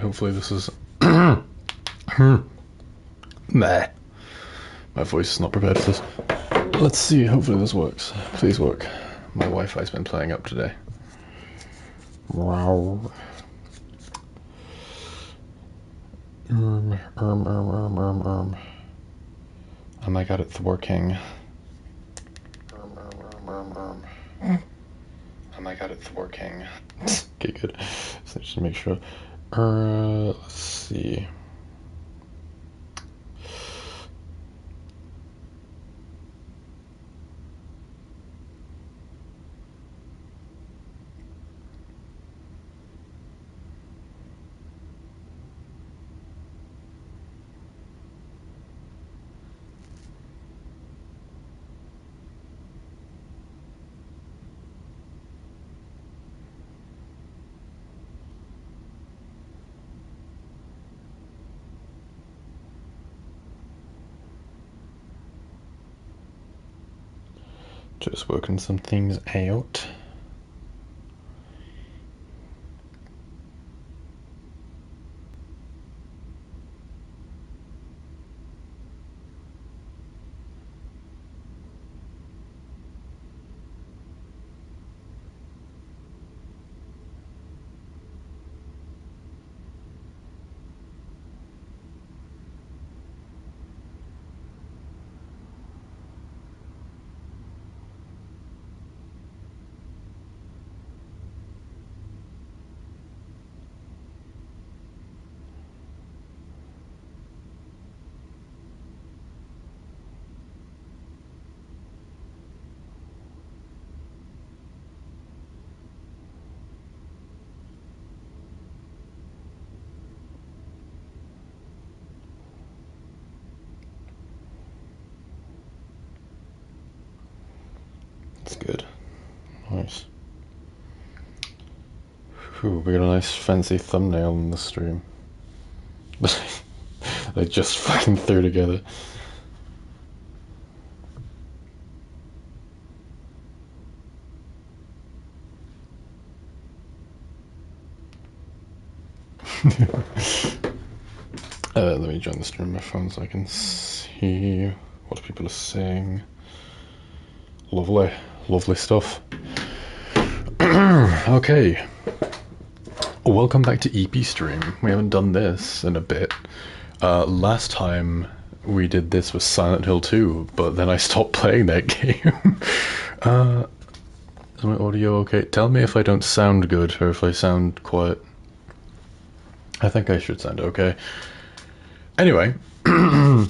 Hopefully this is... Nah. My voice is not prepared for this. Let's see, hopefully this works. Please work. My Wi-Fi's been playing up today. Wow. Oh my god, it's working. Oh my god, it's working. Okay, good. So just make sure. Let's see. Just working some things out. That's good. Nice. Ooh, we got a nice fancy thumbnail on the stream. They just fucking threw together. Let me join the stream on my phone so I can see what people are saying. Lovely, lovely stuff. Okay. Welcome back to EP Stream. We haven't done this in a bit. Last time we did this was Silent Hill 2, but then I stopped playing that game. Is my audio okay? Tell me if I don't sound good or if I sound quiet. I think I should sound okay. Anyway, we're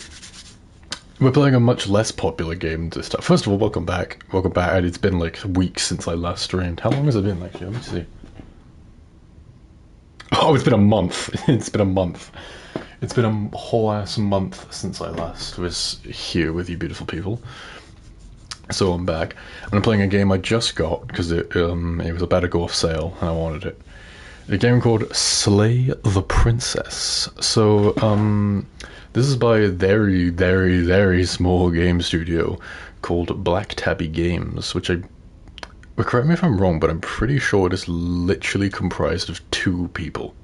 playing a much less popular game this time. First of all, welcome back. Welcome back. It's been like weeks since I last streamed. How long has it been, actually? Let me see. Oh, it's been a month. It's been a month. It's been a whole ass month since I last was here with you beautiful people. So I'm back. And I'm playing a game I just got because it was about to go off sale and I wanted it. A game called Slay the Princess. So, this is by a very, very, very small game studio called Black Tabby Games, which correct me if I'm wrong, but I'm pretty sure it is literally comprised of 2 people.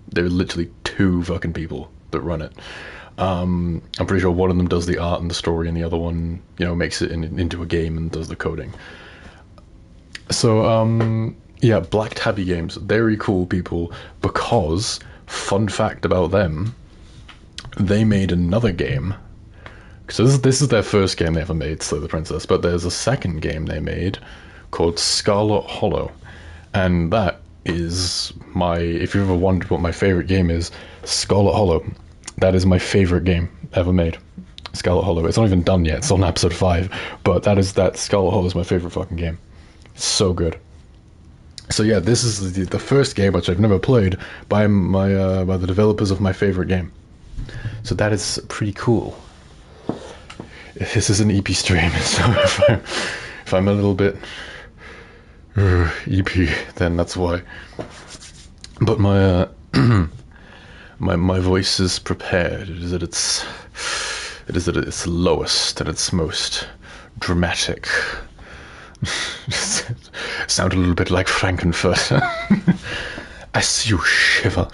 There are literally 2 fucking people that run it. I'm pretty sure one of them does the art and the story, and the other one, you know, makes it into a game and does the coding. So, yeah, Black Tabby Games, very cool people, because, fun fact about them, they made another game. So this is their first game they ever made, Slay the Princess, but there's a second game they made called Scarlet Hollow, and that is if you've ever wondered what my favorite game is, Scarlet Hollow, that is my favorite game ever made. Scarlet Hollow, it's not even done yet, it's on episode 5, but that Scarlet Hollow is my favorite fucking game. It's so good. So yeah, this is the first game which I've never played by the developers of my favorite game. So that is pretty cool. This is an EP stream, so if I'm a little bit EP, then that's why. But my my voice is prepared. It is at its lowest, at its most dramatic. Sound a little bit like Frankenfurter. As you shiver.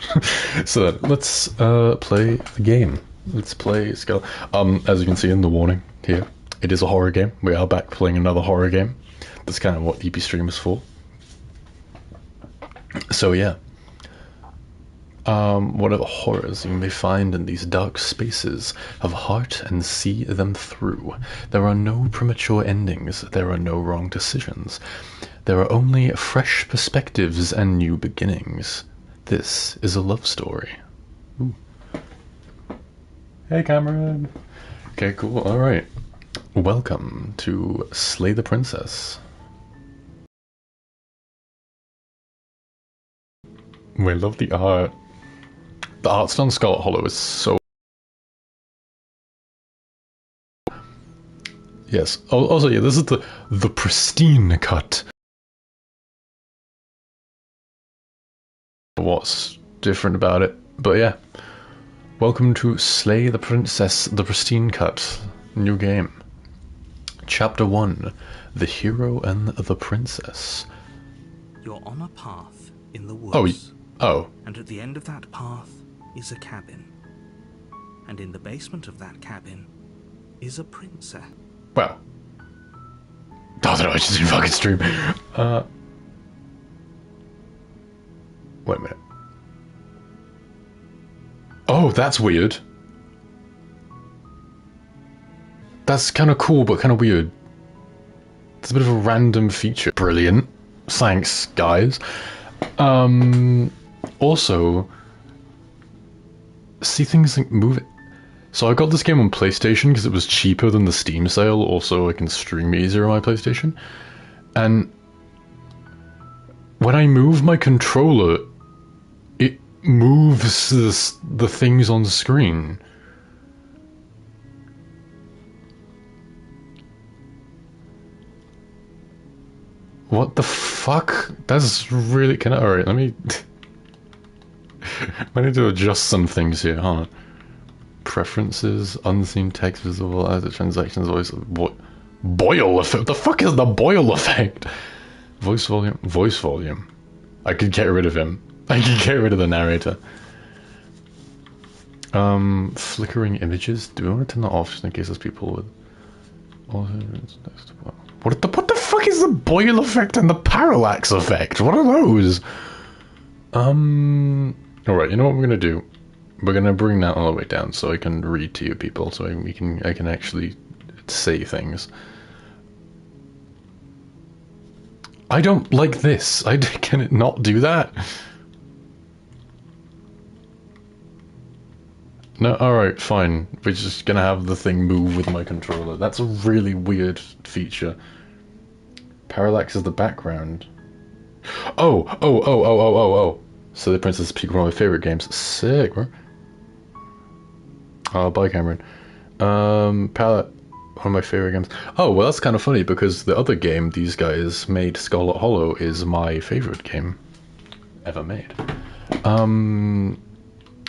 So then, let's play the game. Let's play Skull. As you can see in the warning here, it is a horror game. We are back playing another horror game. That's kind of what EP Stream is for. So yeah. Whatever horrors you may find in these dark spaces, have heart and see them through. There are no premature endings, there are no wrong decisions. There are only fresh perspectives and new beginnings. This is a love story. Ooh. Hey, Cameron! Okay, cool, alright. Welcome to Slay the Princess. We love the art. The art style on Scarlet Hollow is so... Yes. Also, yeah, this is the pristine cut. What's different about it? But yeah. Welcome to Slay the Princess, the pristine cut. New game. Chapter 1. The Hero and the Princess. You're on a path in the woods. Oh. And at the end of that path is a cabin. And in the basement of that cabin is a princess. Well. I don't know, I just didn't fucking stream. Wait a minute. Oh, that's weird. That's kind of cool, but kind of weird. It's a bit of a random feature. Brilliant. Thanks, guys. Also, see things like move it. So I got this game on PlayStation because it was cheaper than the Steam sale. Also, I can stream easier on my PlayStation. And when I move my controller, it moves the things on screen. What the fuck? That's really... Alright, let me... I need to adjust some things here, huh? Preferences, unseen text visible as the transactions voice... Boil effect? What the fuck is the boil effect? Voice volume? Voice volume. I could get rid of him. I could get rid of the narrator. Flickering images? Do we want to turn that off just in case there's people with... What the fuck is the boil effect and the parallax effect? What are those? Alright, you know what we're gonna do? We're gonna bring that all the way down so I can read to you people, so I can actually say things. I don't like this. Can it not do that? No, alright, fine. We're just gonna have the thing move with my controller. That's a really weird feature. Parallax is the background. Oh. So the Princess Peak, one of my favorite games. Sick, bro. Oh, bye, Cameron. Palette, one of my favorite games. Oh, well, that's kind of funny because the other game these guys made, Scarlet Hollow, is my favorite game ever made.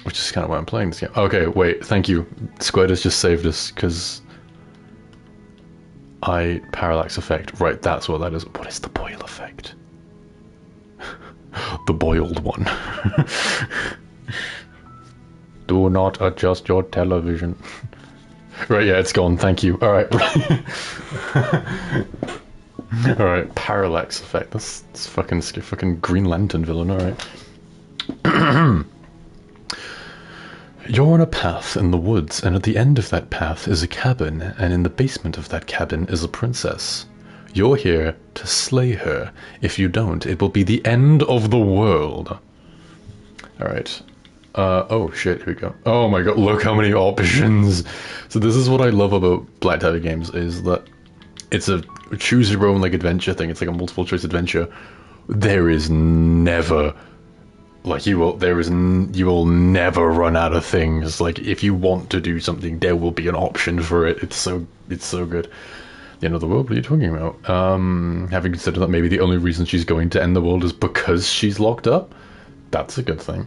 Which is kind of why I'm playing this game. Okay, wait, thank you. Squid has just saved us because parallax effect. Right, that's what that is. What is the boil effect? The boiled one. Do not adjust your television. Right, yeah, it's gone. Thank you. All right. All right, parallax effect. That's fucking Green Lantern villain. All right. You're on a path in the woods, and at the end of that path is a cabin, and in the basement of that cabin is a princess. You're here to slay her. If you don't, it will be the end of the world. Alright. Oh shit, here we go. Oh my god, look how many options! So this is what I love about Black Tabby games, is that it's a choose your own like adventure thing. It's like a multiple choice adventure. There is never... Like, you will never run out of things. Like, if you want to do something, there will be an option for it. It's so good. The end of the world? What are you talking about? Having considered that maybe the only reason she's going to end the world is because she's locked up? That's a good thing.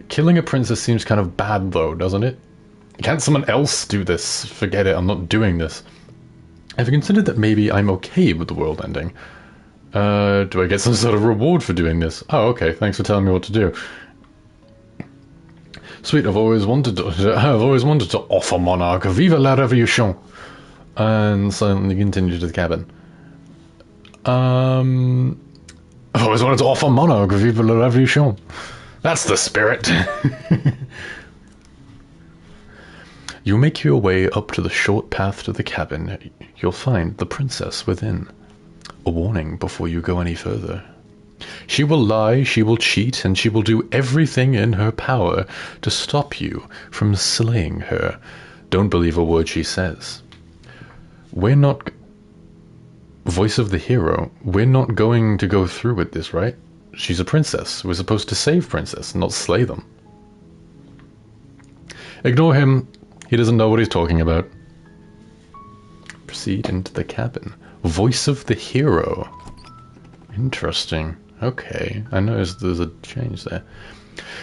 Killing a princess seems kind of bad, though, doesn't it? Can't someone else do this? Forget it, I'm not doing this. Have you considered that maybe I'm okay with the world ending? Do I get some sort of reward for doing this? Oh, okay, thanks for telling me what to do. Sweet, I've always wanted to offer Monarch. Vive la Revolution! And silently continue to the cabin. I've always wanted to offer Monarch. Vive la Revolution! That's the spirit! You make your way up to the short path to the cabin. You'll find the princess within. A warning before you go any further. She will lie, she will cheat, and she will do everything in her power to stop you from slaying her. Don't believe a word she says. We're not... Voice of the hero. We're not going to go through with this, right? She's a princess. We're supposed to save princess, not slay them. Ignore him. He doesn't know what he's talking about. Proceed into the cabin. Voice of the hero. Interesting. Okay, I noticed there's a change there.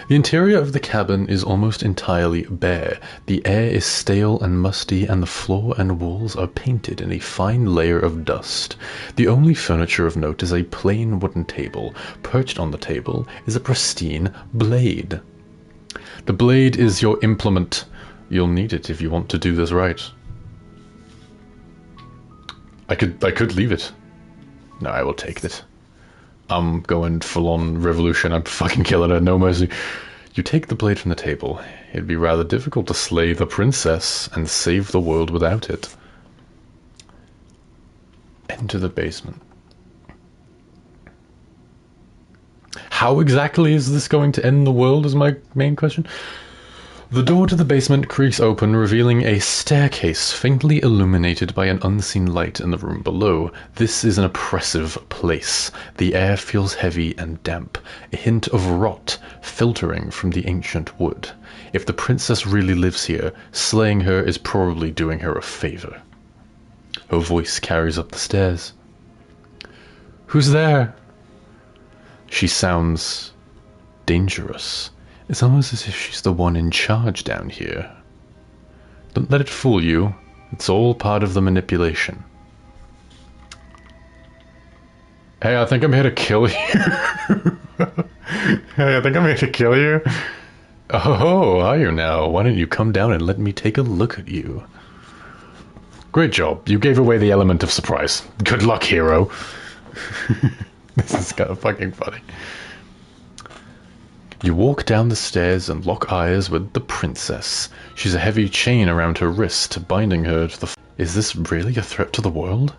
The interior of the cabin is almost entirely bare. The air is stale and musty, and the floor and walls are painted in a fine layer of dust. The only furniture of note is a plain wooden table. Perched on the table is a pristine blade. The blade is your implement. You'll need it if you want to do this right. I could leave it. No, I will take it. I'm going full-on revolution. I'm fucking killing it. No mercy. You take the blade from the table. It'd be rather difficult to slay the princess and save the world without it. Enter the basement. How exactly is this going to end the world is my main question. The door to the basement creaks open, revealing a staircase faintly illuminated by an unseen light in the room below. This is an oppressive place. The air feels heavy and damp, a hint of rot filtering from the ancient wood. If the princess really lives here, slaying her is probably doing her a favor. Her voice carries up the stairs. Who's there? She sounds dangerous. It's almost as if she's the one in charge down here. Don't let it fool you. It's all part of the manipulation. Hey, I think I'm here to kill you. Hey, I think I'm here to kill you. Oh, are you now? Why don't you come down and let me take a look at you? Great job. You gave away the element of surprise. Good luck, hero. This is kind of fucking funny. You walk down the stairs and lock eyes with the princess. She's a heavy chain around her wrist, binding her to the... Is this really a threat to the world?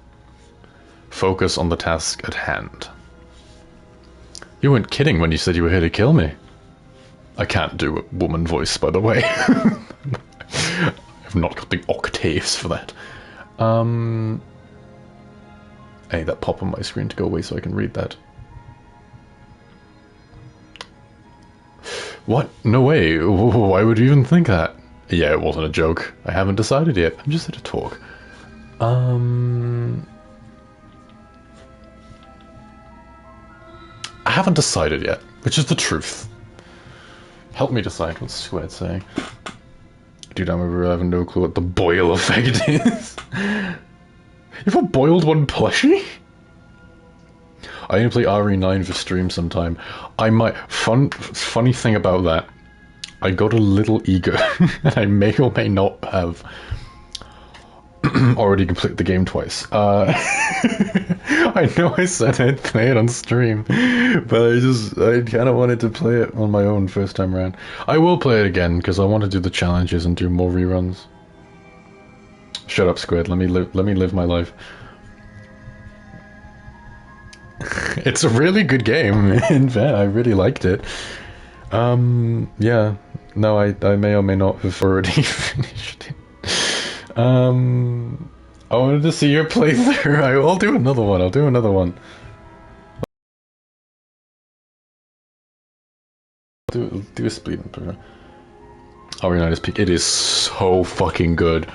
Focus on the task at hand. You weren't kidding when you said you were here to kill me. I can't do a woman voice, by the way. I've not got the octaves for that. I need that pop on my screen to go away so I can read that. What? No way. Why would you even think that? Yeah, it wasn't a joke. I haven't decided yet. I'm just here to talk. I haven't decided yet, which is the truth. Help me decide what's Squared saying. Dude, I have no clue what the boil effect is. You ever boiled one plushie? I need to play RE9 for stream sometime. I might... Funny thing about that, I got a little eager, and I may or may not have already completed the game twice. I know I said I'd play it on stream, but I kind of wanted to play it on my own first time around. I will play it again, because I want to do the challenges and do more reruns. Shut up, Squid. Let me live my life. It's a really good game. In fact, I really liked it. Yeah. No, I may or may not have already finished it. I wanted to see your playthrough. I'll do another one. I'll do another one. Do a split. RE9 Peak. It is so fucking good.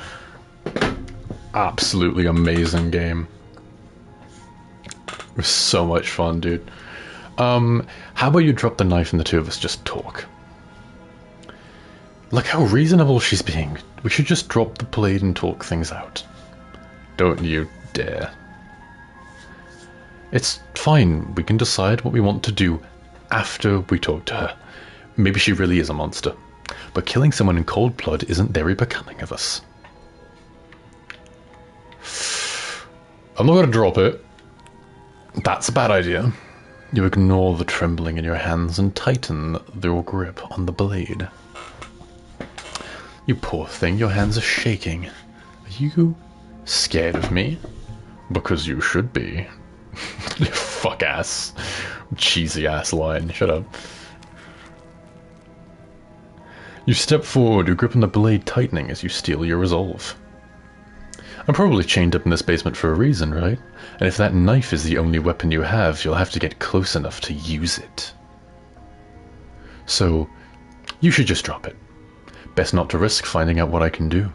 Absolutely amazing game. It was so much fun, dude. How about you drop the knife and the two of us just talk? Look how reasonable she's being. We should just drop the blade and talk things out. Don't you dare. It's fine. We can decide what we want to do after we talk to her. Maybe she really is a monster. But killing someone in cold blood isn't very becoming of us. I'm not going to drop it. That's a bad idea. You ignore the trembling in your hands and tighten your grip on the blade. You poor thing, your hands are shaking. Are you scared of me? Because you should be. Fuck ass. Cheesy ass line. Shut up. You step forward, your grip on the blade tightening as you steel your resolve. I'm probably chained up in this basement for a reason, right? And if that knife is the only weapon you have, you'll have to get close enough to use it. So, you should just drop it. Best not to risk finding out what I can do.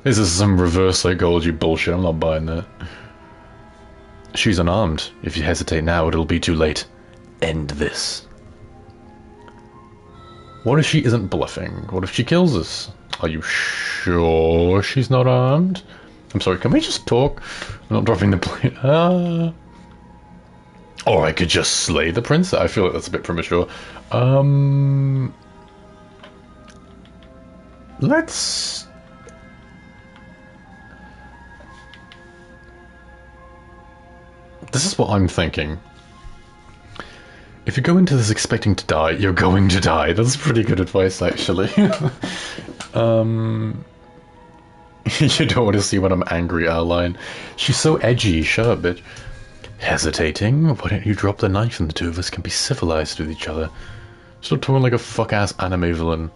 This is some reverse psychology bullshit, I'm not buying that. She's unarmed. If you hesitate now, it'll be too late. End this. What if she isn't bluffing? What if she kills us? Are you sure she's not armed? I'm sorry, can we just talk? I'm not dropping the blade. Or I could just slay the prince. I feel like that's a bit premature. Let's... This is what I'm thinking. If you go into this expecting to die, you're going to die. That's pretty good advice, actually. You don't want to see when I'm angry, Aline. She's so edgy. Shut up, bitch. Hesitating? Why don't you drop the knife and the two of us can be civilized with each other? Stop talking like a fuck-ass anime villain.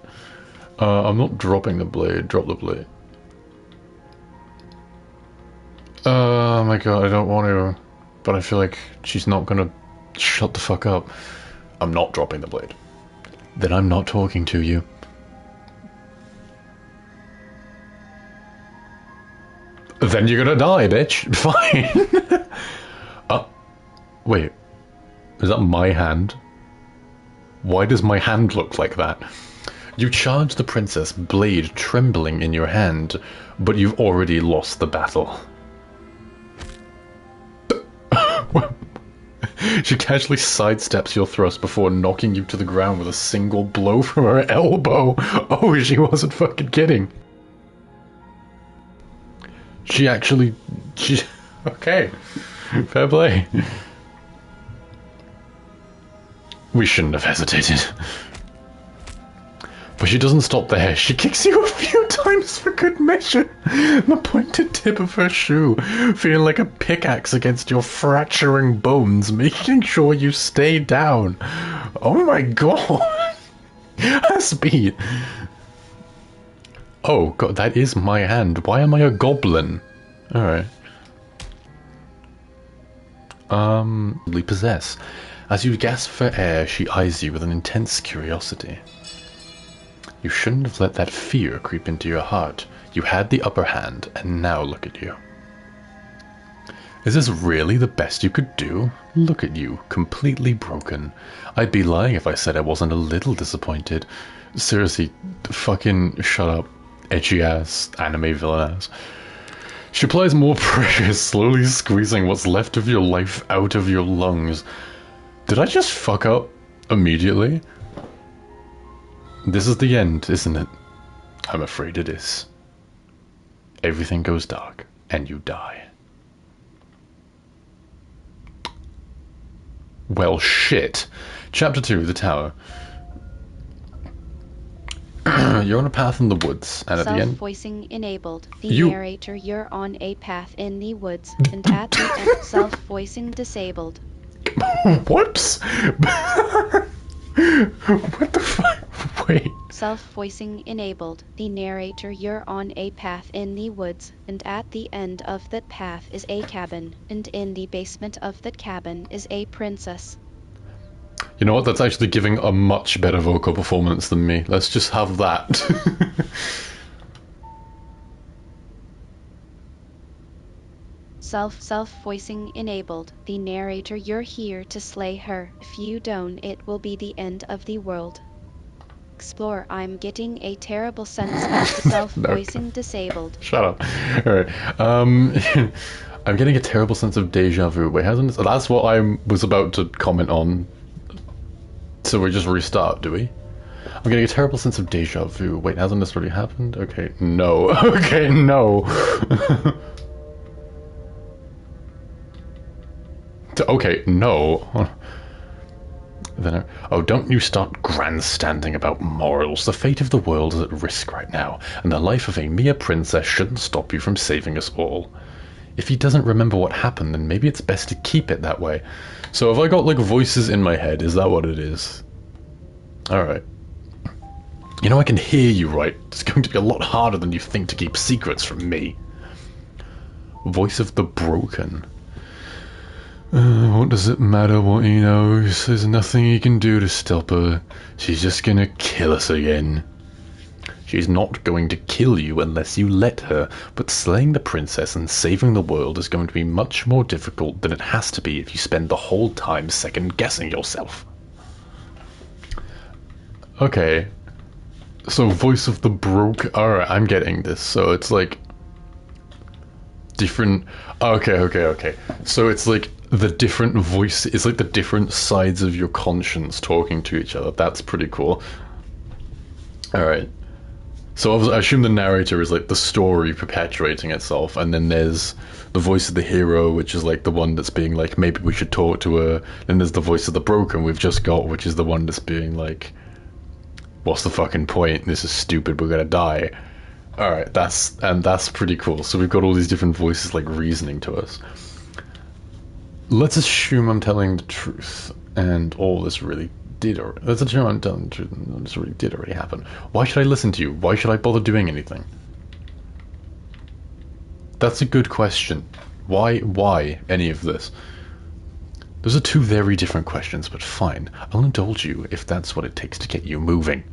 I'm not dropping the blade. Drop the blade. Oh my god, I don't want to. But I feel like she's not gonna shut the fuck up. I'm not dropping the blade. Then I'm not talking to you. Then you're gonna die, bitch. Fine. Wait. Is that my hand? Why does my hand look like that? You charge the princess, blade trembling in your hand, but you've already lost the battle. She casually sidesteps your thrust before knocking you to the ground with a single blow from her elbow. Oh, she wasn't fucking kidding. She... Okay. Fair play. We shouldn't have hesitated. But she doesn't stop there. She kicks you a few times for good measure. The pointed tip of her shoe feeling like a pickaxe against your fracturing bones, making sure you stay down. Oh my god. Her speed. Oh god, that is my hand. Why am I a goblin? Alright. Possess. As you gasp for air, she eyes you with an intense curiosity. You shouldn't have let that fear creep into your heart. You had the upper hand, and now look at you. Is this really the best you could do? Look at you, completely broken. I'd be lying if I said I wasn't a little disappointed. Seriously, fucking shut up, edgy ass, anime villain ass. She applies more pressure, slowly squeezing what's left of your life out of your lungs. Did I just fuck up immediately? This is the end, isn't it? I'm afraid it is. Everything goes dark, and you die. Well, shit. Chapter 2, The Tower. You're on a path in the woods, and at the end... Self-voicing enabled. The narrator, you're on a path in the woods, and at the end, self-voicing disabled. Whoops! What the fuck? Wait. Self-voicing enabled. The narrator, you're on a path in the woods, and at the end of that path is a cabin, and in the basement of that cabin is a princess. You know what? That's actually giving a much better vocal performance than me. Let's just have that. Self-voicing enabled. The narrator, you're here to slay her. If you don't, it will be the end of the world. explore. I'm getting a terrible sense of self-voicing disabled. Shut up. Alright. I'm getting a terrible sense of deja vu. Wait, hasn't this... That's what I was about to comment on. So we just restart, do we? I'm getting a terrible sense of deja vu. Wait, hasn't this already happened? Okay, no. Okay, no. Okay, no. Then, oh, don't you start grandstanding about morals. The fate of the world is at risk right now, and the life of a mere princess shouldn't stop you from saving us all. If he doesn't remember what happened, then maybe it's best to keep it that way. So have I got, like, voices in my head? Is that what it is? Alright. You know, I can hear you, right? It's going to be a lot harder than you think to keep secrets from me. Voice of the broken. What does it matter what he knows? There's nothing he can do to stop her. She's just gonna kill us again. She's not going to kill you unless you let her, but slaying the princess and saving the world is going to be much more difficult than it has to be if you spend the whole time second-guessing yourself. Okay. So, voice of the broke... Alright, I'm getting this. So, it's like... different... Okay. So, it's like... the different voice is like the different sides of your conscience talking to each other. That's pretty cool. Alright. So I assume the narrator is like the story perpetuating itself, and then there's the voice of the hero, which is like the one that's being like, maybe we should talk to her. Then there's the voice of the broken we've just got, which is the one that's being like, what's the fucking point? This is stupid, we're gonna die. Alright, that's pretty cool. So we've got all these different voices like reasoning to us. Let's assume I'm telling the truth, and all this really did already... Let's assume I'm telling the truth, and this really did already happen. Why should I listen to you? Why should I bother doing anything? That's a good question. Why any of this? Those are two very different questions, but fine. I'll indulge you if that's what it takes to get you moving.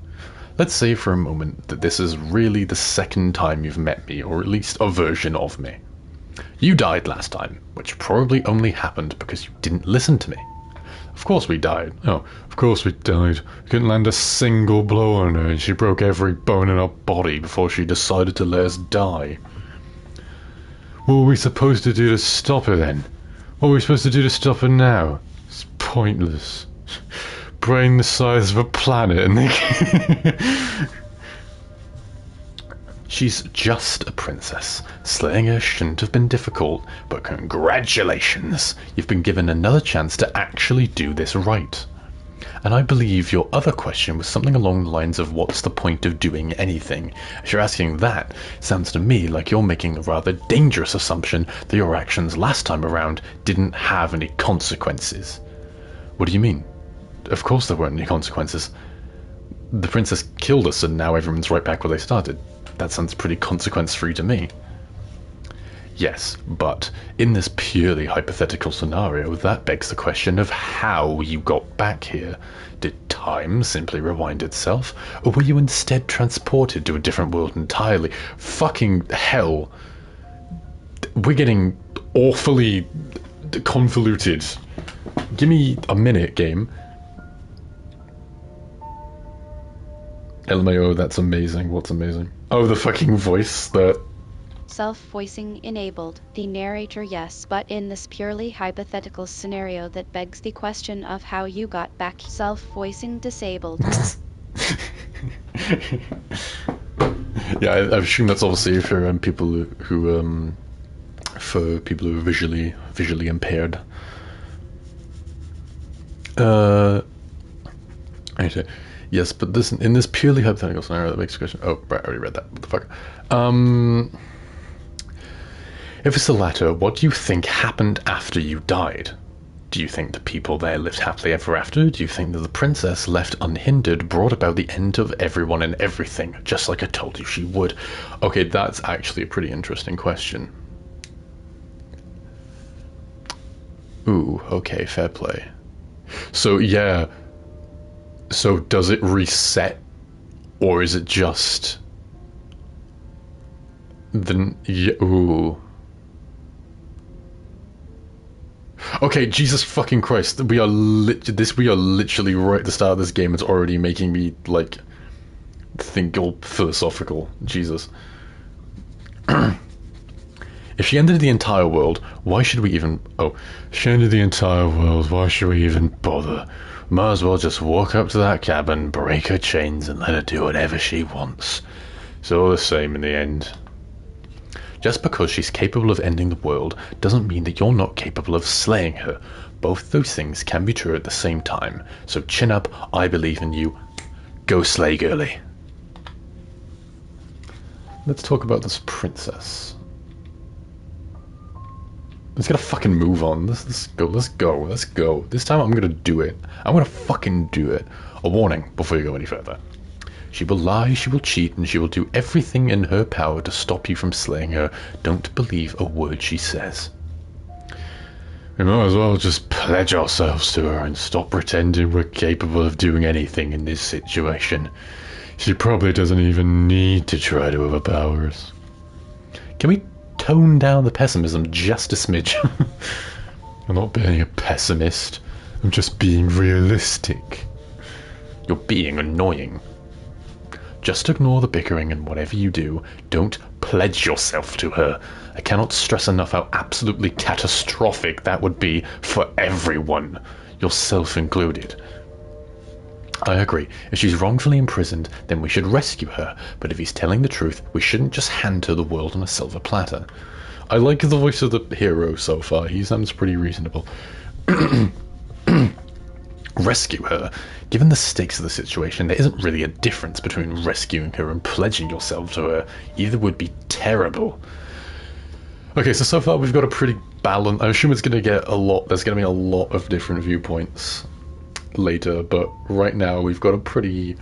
Let's say for a moment that this is really the second time you've met me, or at least a version of me. You died last time, which probably only happened because you didn't listen to me. Of course we died. Oh, of course we died. We couldn't land a single blow on her, and she broke every bone in her body before she decided to let us die. What were we supposed to do to stop her then? What were we supposed to do to stop her now? It's pointless. Brain the size of a planet and they... She's just a princess. Slaying her shouldn't have been difficult, but congratulations! You've been given another chance to actually do this right. And I believe your other question was something along the lines of what's the point of doing anything? If you're asking that, it sounds to me like you're making a rather dangerous assumption that your actions last time around didn't have any consequences. What do you mean? Of course there weren't any consequences. The princess killed us and now everyone's right back where they started. That sounds pretty consequence-free to me. Yes, but in this purely hypothetical scenario, that begs the question of how you got back here. Did time simply rewind itself, or were you instead transported to a different world entirely? Fucking hell. We're getting awfully convoluted. Give me a minute, game. LMAO, that's amazing. What's amazing? Oh, the fucking voice that... Self-voicing enabled. The narrator, yes, but in this purely hypothetical scenario that begs the question of how you got back. Self-voicing disabled. Yeah, I assume that's obviously for people who are visually impaired. Okay. Yes, but this in this purely hypothetical scenario that makes a question. Oh, right, I already read that. What the fuck? If it's the latter, what do you think happened after you died? Do you think the people there lived happily ever after? Do you think that the princess, left unhindered, brought about the end of everyone and everything, just like I told you she would? Okay, that's actually a pretty interesting question. Ooh, okay, fair play. So, yeah. So does it reset, or is it just the... Yeah, ooh. Okay, Jesus fucking Christ, we are literally right at the start of this game. It's already making me, like, think all philosophical. Jesus. If she ended the entire world, why should we even... Oh, she ended the entire world, why should we even bother? Might as well just walk up to that cabin, break her chains, and let her do whatever she wants. It's all the same in the end. Just because she's capable of ending the world doesn't mean that you're not capable of slaying her. Both those things can be true at the same time. So chin up, I believe in you. Go slay, girly. Let's talk about this princess. Let's get a fucking move on. Let's go. This time I'm gonna do it. I'm gonna fucking do it. A warning before you go any further. She will lie, she will cheat, and she will do everything in her power to stop you from slaying her. Don't believe a word she says. We might as well just pledge ourselves to her and stop pretending we're capable of doing anything in this situation. She probably doesn't even need to try to overpower us. Can we tone down the pessimism just a smidge? I'm not being a pessimist. I'm just being realistic. You're being annoying. Just ignore the bickering, and whatever you do, don't pledge yourself to her. I cannot stress enough how absolutely catastrophic that would be for everyone, yourself included. I agree. If she's wrongfully imprisoned, then we should rescue her. But if he's telling the truth, we shouldn't just hand her the world on a silver platter. I like the voice of the hero so far. He sounds pretty reasonable. Rescue her. Given the stakes of the situation, there isn't really a difference between rescuing her and pledging yourself to her. Either would be terrible. Okay, so far we've got a pretty balanced... I assume it's going to get a lot... There's going to be a lot of different viewpoints later, but right now we've got a pretty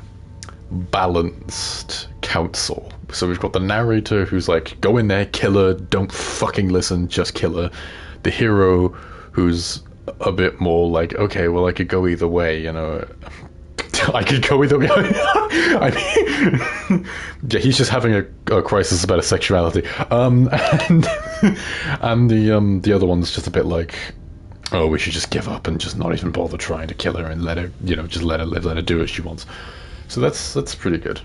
balanced council. So we've got the narrator who's like, go in there, kill her, don't fucking listen, just kill her. The hero who's a bit more like, okay, well, I could go either way, you know. I could go either way. I mean, yeah, he's just having a crisis about his sexuality. And the other one's just a bit like, oh, we should just give up and just not even bother trying to kill her and let her, you know, just let her live, let her do what she wants. So that's pretty good.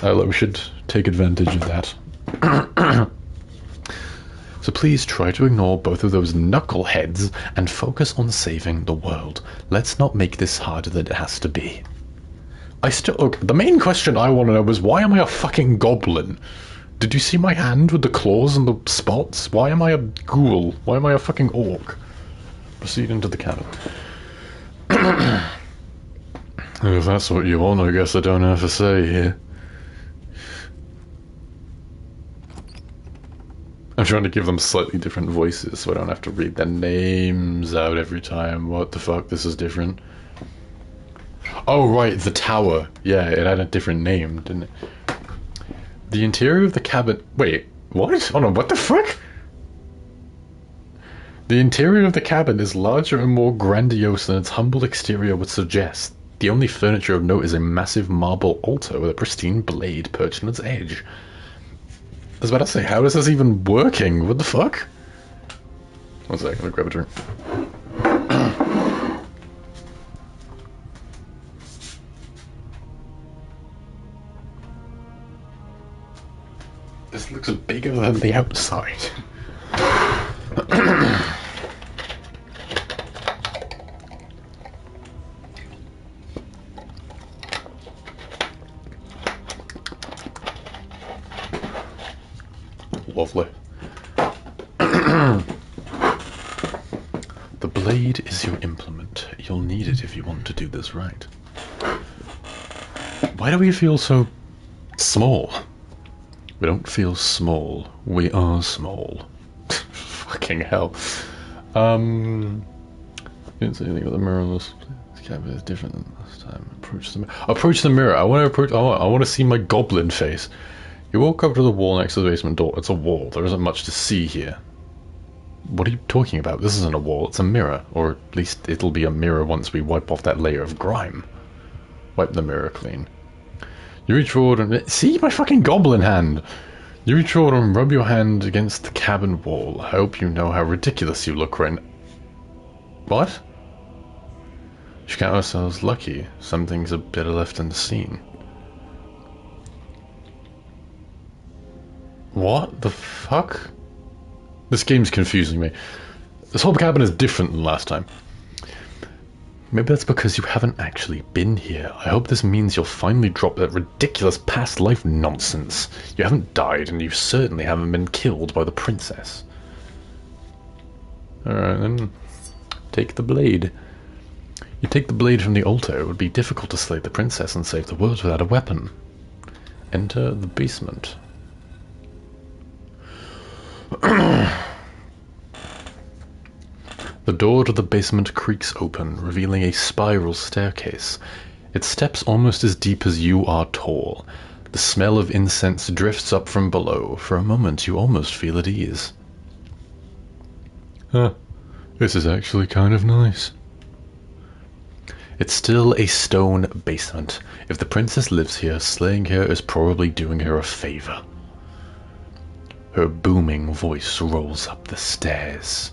We should take advantage of that. So please try to ignore both of those knuckleheads and focus on saving the world. Let's not make this harder than it has to be. The main question I want to know is, why am I a fucking goblin? Did you see my hand with the claws and the spots? Why am I a ghoul? Why am I a fucking orc? Proceed into the cabin. If that's what you want, I guess I don't have to say here. I'm trying to give them slightly different voices so I don't have to read their names out every time. What the fuck? This is different. Oh, right, the tower. Yeah, it had a different name, didn't it? The interior of the cabin... Wait, what? Oh no, what the fuck? The interior of the cabin is larger and more grandiose than its humble exterior would suggest. The only furniture of note is a massive marble altar with a pristine blade perched on its edge. I was about to say, how is this even working? What the fuck? One sec, let me grab a drink. This looks bigger than the outside. Lovely. The blade is your implement. You'll need it if you want to do this right. Why do we feel so small? We don't feel small. We are small. Fucking hell. You didn't say anything about the mirror. This cabin is different than last time. Approach the mirror. I want to see my goblin face. You walk up to the wall next to the basement door. It's a wall. There isn't much to see here. What are you talking about? This isn't a wall. It's a mirror. Or at least it'll be a mirror once we wipe off that layer of grime. Wipe the mirror clean. You reach forward and... See my fucking goblin hand! You reach forward and rub your hand against the cabin wall. I hope you know how ridiculous you look right now. What? We should count ourselves lucky. Some things are better left unseen. What the fuck? This game's confusing me. This whole cabin is different than last time. Maybe that's because you haven't actually been here. I hope this means you'll finally drop that ridiculous past life nonsense. You haven't died, and you certainly haven't been killed by the princess. Alright then, take the blade. You take the blade from the altar, it would be difficult to slay the princess and save the world without a weapon. Enter the basement. The door to the basement creaks open, revealing a spiral staircase. Its steps almost as deep as you are tall. The smell of incense drifts up from below. For a moment, you almost feel at ease. Huh. This is actually kind of nice. It's still a stone basement. If the princess lives here, slaying her is probably doing her a favor. Her booming voice rolls up the stairs.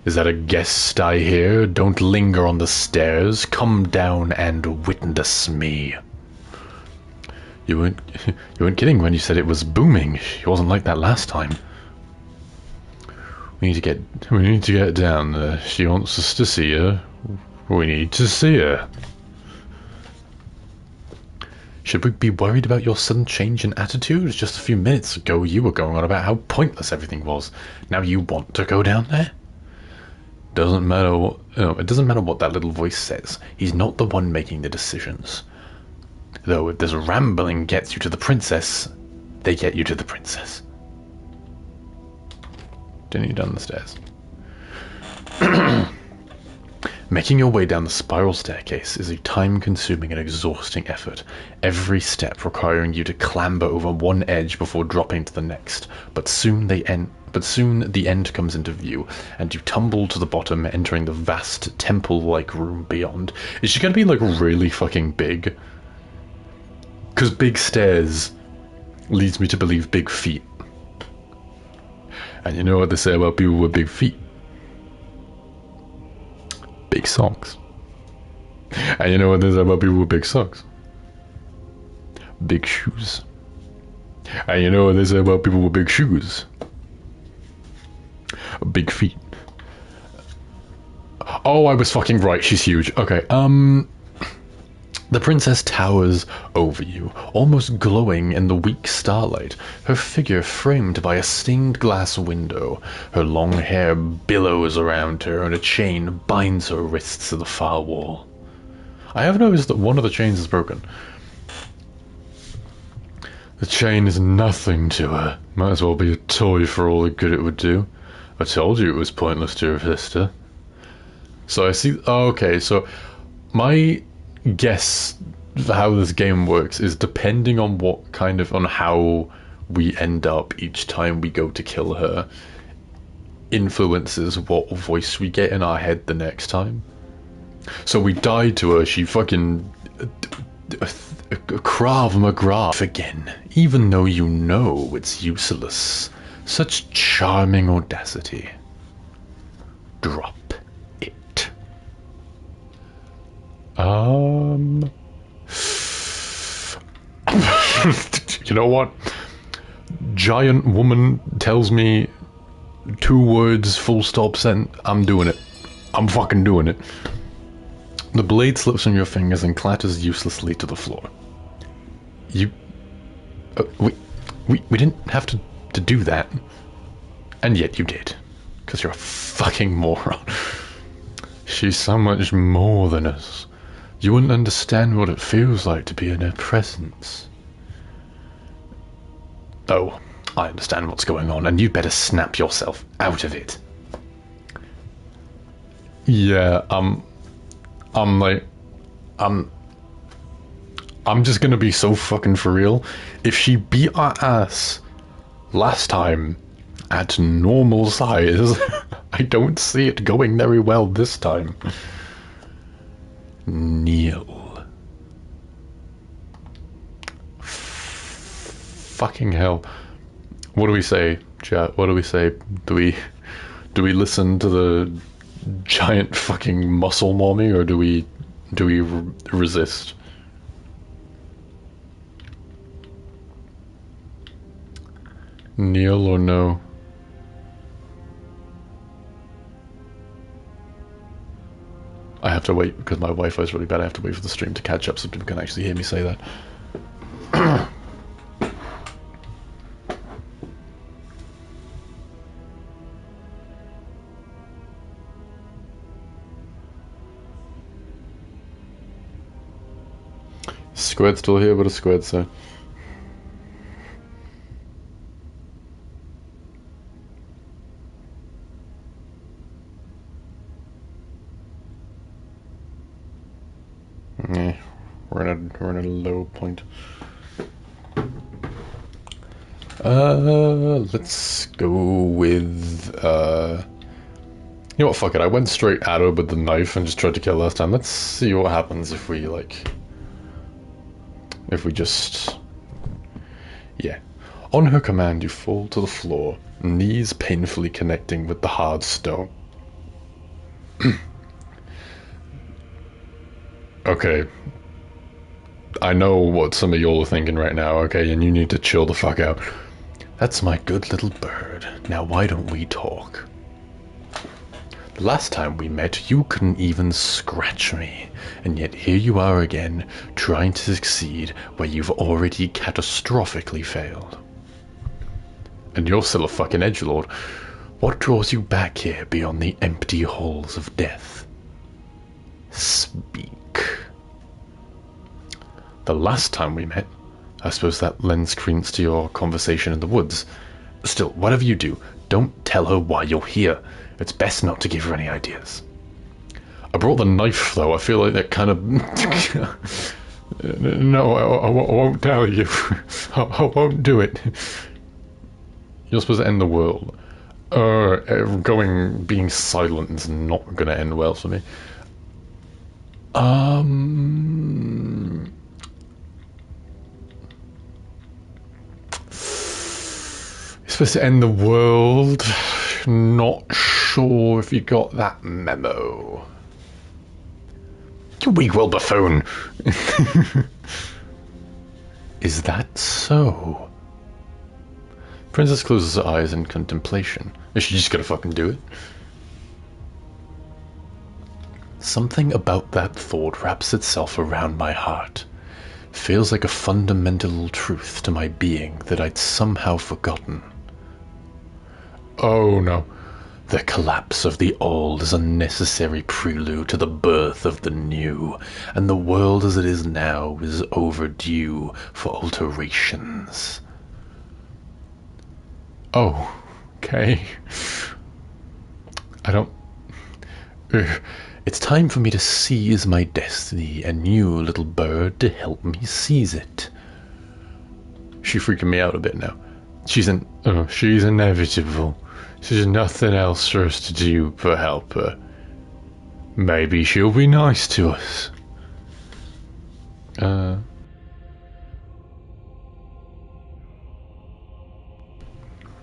Is that a guest I hear? Don't linger on the stairs. Come down and witness me. You weren't kidding when you said it was booming. She wasn't like that last time. We need to get down there. She wants us to see her. We need to see her. Should we be worried about your sudden change in attitude? Just a few minutes ago you were going on about how pointless everything was. Now you want to go down there? Doesn't matter what, it doesn't matter what that little voice says. He's not the one making the decisions. Though if this rambling gets you to the princess, they get you to the princess. Continue down the stairs. Making your way down the spiral staircase is a time-consuming and exhausting effort, every step requiring you to clamber over one edge before dropping to the next. But soon the end comes into view, and you tumble to the bottom, entering the vast temple-like room beyond. Is she gonna be, like, really fucking big? Because big stairs leads me to believe big feet. And you know what they say about people with big feet? Big socks. And you know what they say about people with big socks? Big shoes. And you know what they say about people with big shoes? Big feet. Oh, I was fucking right, she's huge. Okay, the princess towers over you, almost glowing in the weak starlight, her figure framed by a stained glass window. Her long hair billows around her, and a chain binds her wrists to the far wall. I have noticed that one of the chains is broken. The chain is nothing to her. Might as well be a toy for all the good it would do. I told you it was pointless to resist her. So I see... Oh, okay, so my guess for how this game works is depending on what kind of... on how we end up each time we go to kill her influences what voice we get in our head the next time. So we died to her, she fucking... Krav McGrath again, even though you know it's useless. Such charming audacity. Drop it. You know what? Giant woman tells me 2 words, full stop sent. I'm doing it. I'm fucking doing it. The blade slips from your fingers and clatters uselessly to the floor. You... we didn't have to do that. And yet you did. Because you're a fucking moron. She's so much more than us. You wouldn't understand what it feels like to be in her presence. Oh, I understand what's going on, and you'd better snap yourself out of it. Yeah, I'm just gonna be so fucking for real. If she beat our ass last time at normal size, I don't see it going very well this time. Kneel. Fucking hell. What do we say, chat? What do we say? Do we listen to the giant fucking muscle mommy, or do we resist? Kneel or no? I have to wait because my Wi-Fi is really bad. I have to wait for the stream to catch up so people can actually hear me say that. Squid's still here, what does Squid say? Yeah, we're in a low point. Let's go with you know what, fuck it, I went straight at her with the knife and just tried to kill last time. Let's see what happens if we, like... If we just... Yeah. On her command, you fall to the floor, knees painfully connecting with the hard stone. Okay. I know what some of y'all are thinking right now, okay, and you need to chill the fuck out. That's my good little bird. Now why don't we talk? The last time we met, you couldn't even scratch me, and yet here you are again, trying to succeed where you've already catastrophically failed. And you're still a fucking edgelord. What draws you back here beyond the empty halls of death? Speak. The last time we met, I suppose that lends credence to your conversation in the woods. Still, whatever you do, don't tell her why you're here. It's best not to give her any ideas. I brought the knife, though. I feel like that kind of... No, I won't tell you. I won't do it. You're supposed to end the world. Being silent is not going to end well for me. You're supposed to end the world. Not sure if you got that memo. You weak-willed buffoon. Is that so? Princess closes her eyes in contemplation. Is she just gonna fucking do it? Something about that thought wraps itself around my heart. Feels like a fundamental truth to my being that I'd somehow forgotten. Oh no. The collapse of the old is a necessary prelude to the birth of the new, and the world as it is now is overdue for alterations. Oh, okay. It's time for me to seize my destiny, and you, little bird, to help me seize it. She's freaking me out a bit now. She's inevitable. There's nothing else for us to do but help her. Maybe she'll be nice to us.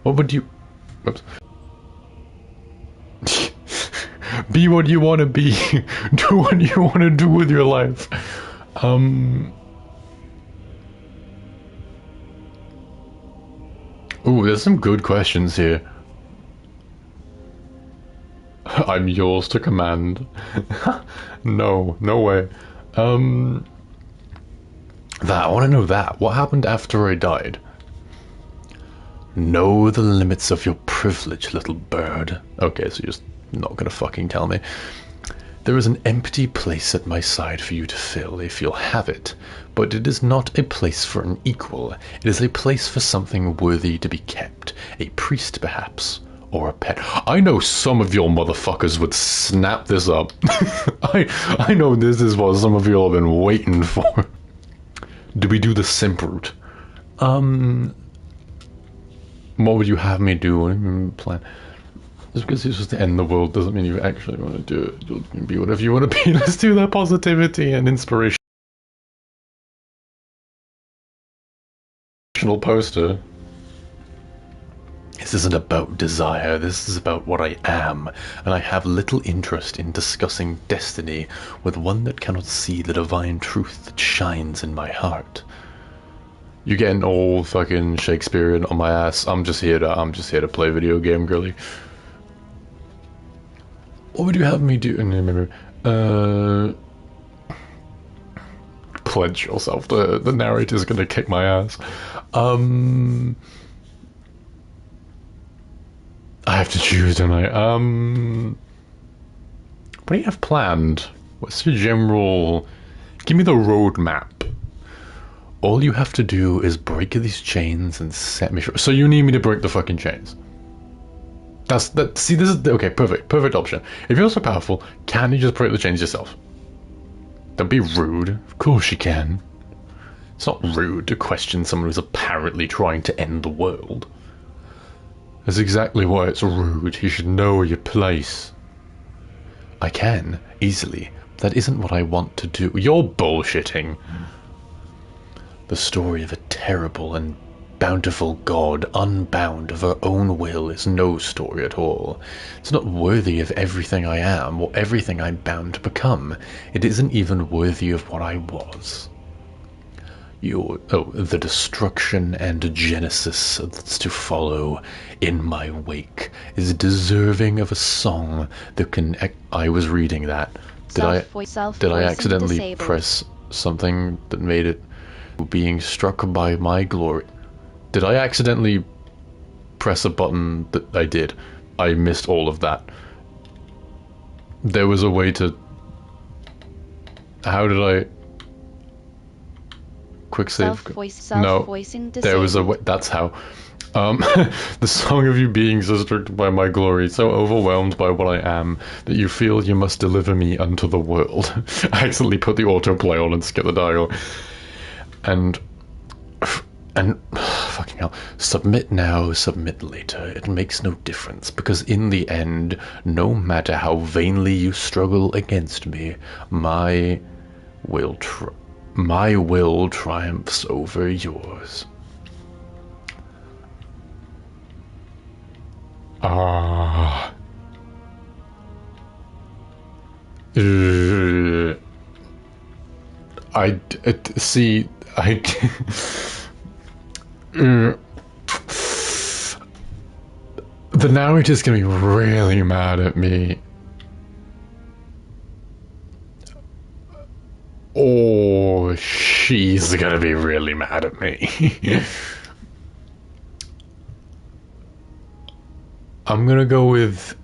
What would you... Oops. Be what you want to be. Do what you want to do with your life. Ooh, there's some good questions here. I'm yours to command. No way. I want to know that. What happened after I died? Know the limits of your privilege, little bird. Okay, so you're just not gonna fucking tell me. There is an empty place at my side for you to fill if you'll have it, but it is not a place for an equal. It is a place for something worthy to be kept. A priest, perhaps. Or a pet. I know some of your motherfuckers would snap this up. I know this is what some of you have been waiting for. Do we do the simp route? What would you have me do? What do you plan? Just because you're supposed to end the world doesn't mean you actually want to do it. You'll be whatever you want to be. Let's do that positivity and inspirational poster. This isn't about desire, this is about what I am, and I have little interest in discussing destiny with one that cannot see the divine truth that shines in my heart. You getting all fucking Shakespearean on my ass. I'm just here to play video game, girly. What would you have me do? Pledge yourself. The narrator's gonna kick my ass. I have to choose, don't I? What do you have planned? What's your general... Give me the roadmap. All you have to do is break these chains and set me free. So you need me to break the fucking chains. See, this is... Okay, perfect option. If you're so powerful, can you just break the chains yourself? Don't be rude. Of course you can. It's not rude to question someone who's apparently trying to end the world. That's exactly why it's rude. You should know your place. I can, easily. That isn't what I want to do. You're bullshitting. The story of a terrible and bountiful god, unbound of her own will, is no story at all. It's not worthy of everything I am, or everything I'm bound to become. It isn't even worthy of what I was. The destruction and genesis that's to follow in my wake is deserving of a song that can... I was reading that. Did I accidentally press something that made it being struck by my glory? Did I accidentally press a button that I did? I missed all of that. There was a way to... How did I... Quick save. No, there was a way. That's how. The song of you being so strict by my glory, so overwhelmed by what I am, that you feel you must deliver me unto the world. I accidentally put the autoplay on and skipped the dialogue. And fucking hell. Submit now, submit later. It makes no difference, because in the end, no matter how vainly you struggle against me, my will triumphs over yours. The narrator's gonna be really mad at me. Oh, she's gonna be really mad at me. I'm gonna go with...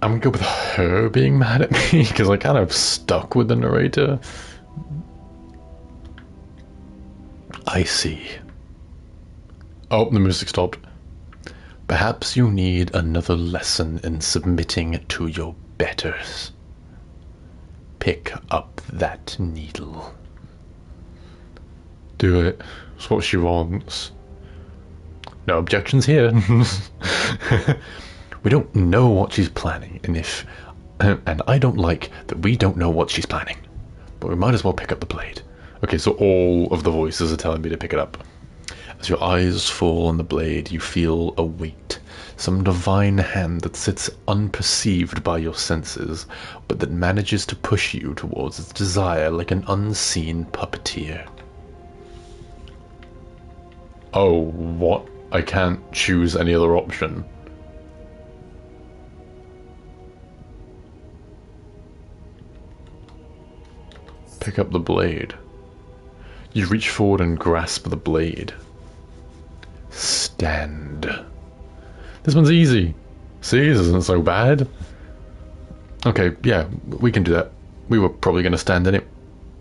I'm gonna go with her being mad at me, because I kind of stuck with the narrator. I see. Oh, the music stopped. Perhaps you need another lesson in submitting to your betters. Pick up that needle. Do it. It's what she wants. No objections here. We don't know what she's planning, and I don't like that we don't know what she's planning. But we might as well pick up the blade. Okay, so all of the voices are telling me to pick it up. As your eyes fall on the blade, you feel a weight, some divine hand that sits unperceived by your senses, but that manages to push you towards its desire like an unseen puppeteer. Oh, what? I can't choose any other option. Pick up the blade. You reach forward and grasp the blade. Stand. This one's easy. See, this isn't so bad. Okay, yeah, we can do that. We were probably going to stand in it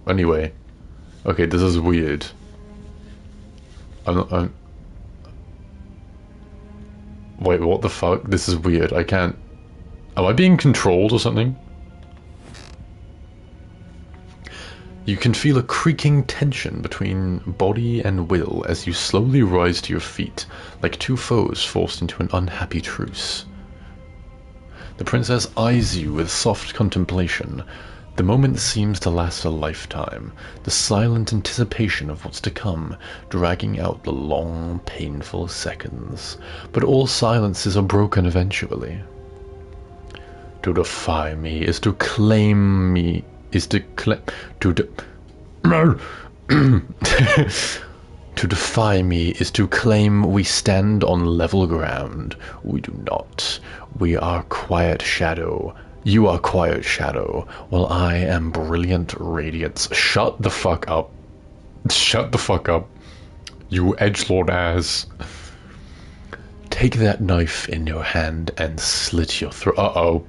anyway. Okay, this is weird. Wait, what the fuck? This is weird. I can't... Am I being controlled or something? You can feel a creaking tension between body and will as you slowly rise to your feet, like two foes forced into an unhappy truce. The princess eyes you with soft contemplation. The moment seems to last a lifetime, the silent anticipation of what's to come, dragging out the long, painful seconds. But all silences are broken eventually. To defy me is to claim me is to to defy me is to claim we stand on level ground. We do not. We are quiet shadow. You are quiet shadow, while I am brilliant radiance. Shut the fuck up. Shut the fuck up. You edgelord ass. Take that knife in your hand and slit your throat. Uh-oh.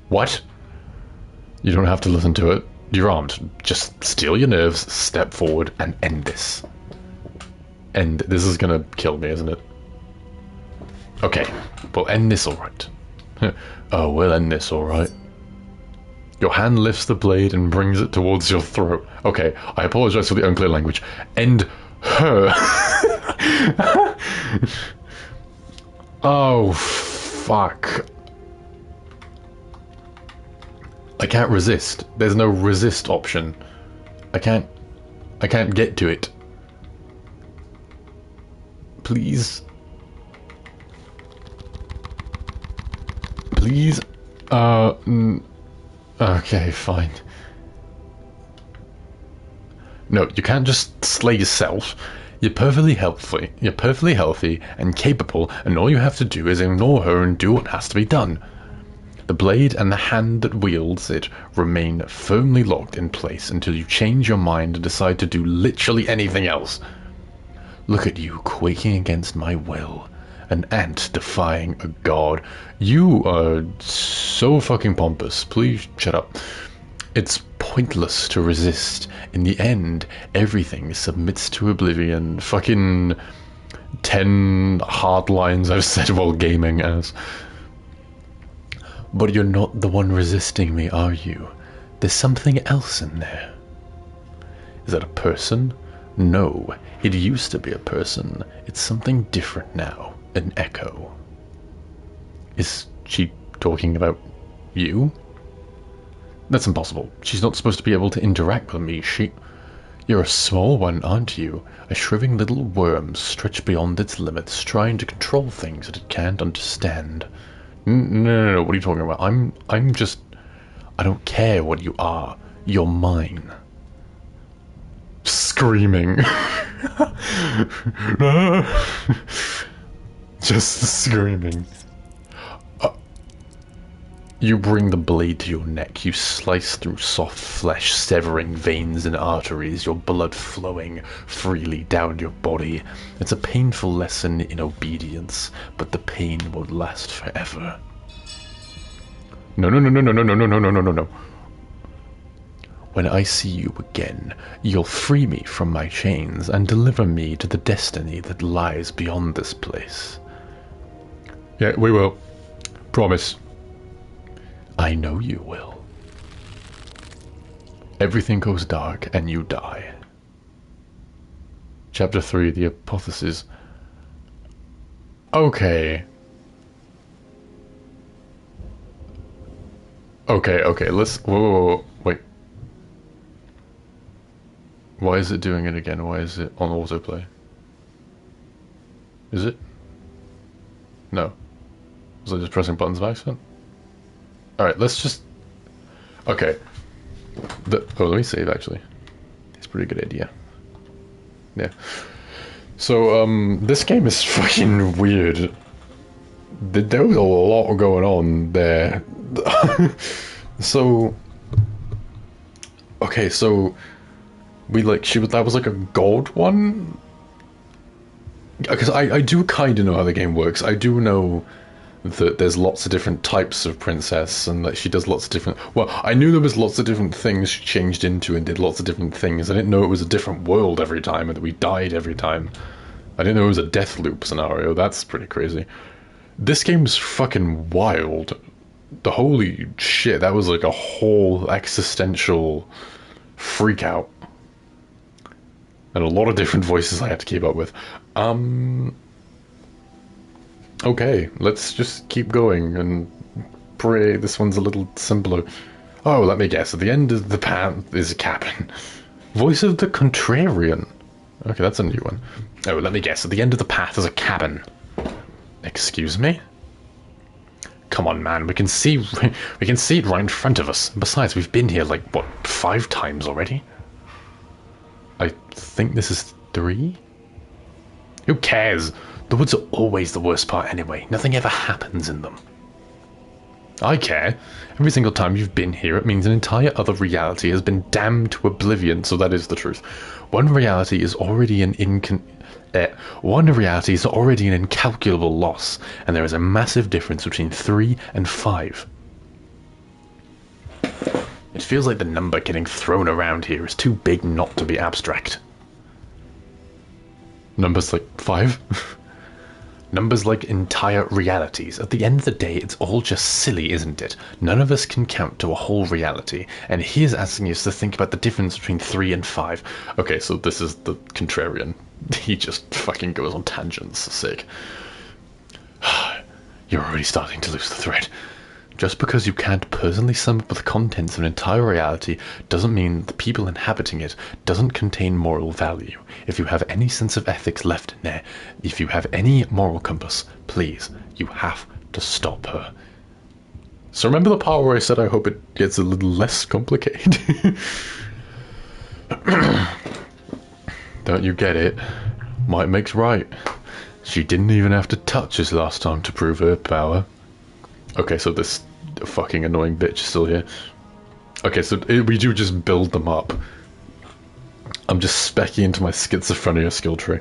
What? You don't have to listen to it. You're armed. Just steel your nerves, step forward, and end this. And this is gonna kill me, isn't it? Okay, we'll end this alright. Oh, we'll end this alright. Your hand lifts the blade and brings it towards your throat. Okay, I apologize for the unclear language. End her. Oh, fuck. I can't resist. There's no resist option. I can't get to it. Please. Please. Okay, fine. No, you can't just slay yourself. You're perfectly healthy and capable, and all you have to do is ignore her and do what has to be done. The blade and the hand that wields it remain firmly locked in place until you change your mind and decide to do literally anything else. Look at you, quaking against my will. An ant defying a god. You are so fucking pompous. Please shut up. It's pointless to resist. In the end, everything submits to oblivion. Fucking 10 hard lines I've said while gaming as. But you're not the one resisting me, are you? There's something else in there. Is that a person? No, it used to be a person. It's something different now. An echo. Is she talking about you? That's impossible. She's not supposed to be able to interact with me. You're a small one, aren't you? A shriving little worm stretched beyond its limits, trying to control things that it can't understand. No, what are you talking about? I'm just... I don't care what you are. You're mine. Screaming. Just screaming. You bring the blade to your neck. You slice through soft flesh, severing veins and arteries, your blood flowing freely down your body. It's a painful lesson in obedience, but the pain won't last forever. No. When I see you again, you'll free me from my chains and deliver me to the destiny that lies beyond this place. Yeah, we will. Promise. I know you will. Everything goes dark and you die. Chapter 3, the hypothesis. Okay. Okay, let's... Whoa, wait. Why is it doing it again? Why is it on autoplay? Is it? No. Was I just pressing buttons by accident? Alright, let's just... Okay. Oh, let me save, actually. It's a pretty good idea. Yeah. So, this game is fucking weird. There was a lot going on there. So... Okay, so... that was like a gold one? Because I do kind of know how the game works. I do know that there's lots of different types of princess and that she does lots of different... Well, I knew there was lots of different things she changed into and did lots of different things. I didn't know it was a different world every time and that we died every time. I didn't know it was a death loop scenario. That's pretty crazy. This game's fucking wild. The holy shit, that was like a whole existential freak out. And a lot of different voices I have to keep up with. Okay, let's just keep going and pray this one's a little simpler. Oh, let me guess. At the end of the path is a cabin. Voice of the Contrarian. Okay, that's a new one. Oh, let me guess. At the end of the path is a cabin. Excuse me? Come on, man, we can see it right in front of us. Besides, we've been here like, what, 5 times already? I think this is 3? Who cares? The woods are always the worst part anyway. Nothing ever happens in them. I care. Every single time you've been here, it means an entire other reality has been damned to oblivion, so that is the truth. One reality is already an incalculable loss, and there is a massive difference between 3 and 5. It feels like the number getting thrown around here is too big not to be abstract. Numbers like 5? Numbers like entire realities. At the end of the day, it's all just silly, isn't it? None of us can count to a whole reality, and he's asking us to think about the difference between 3 and 5. Okay, so this is the contrarian. He just fucking goes on tangents, sick. You're already starting to lose the thread. Just because you can't personally sum up the contents of an entire reality doesn't mean the people inhabiting it doesn't contain moral value. If you have any sense of ethics left in there, if you have any moral compass, please, you have to stop her. So remember the part where I said I hope it gets a little less complicated? Don't you get it? Might makes right. She didn't even have to touch us last time to prove her power. Okay, so this fucking annoying bitch is still here. Okay, so we do just build them up. I'm just specking into my schizophrenia skill tree.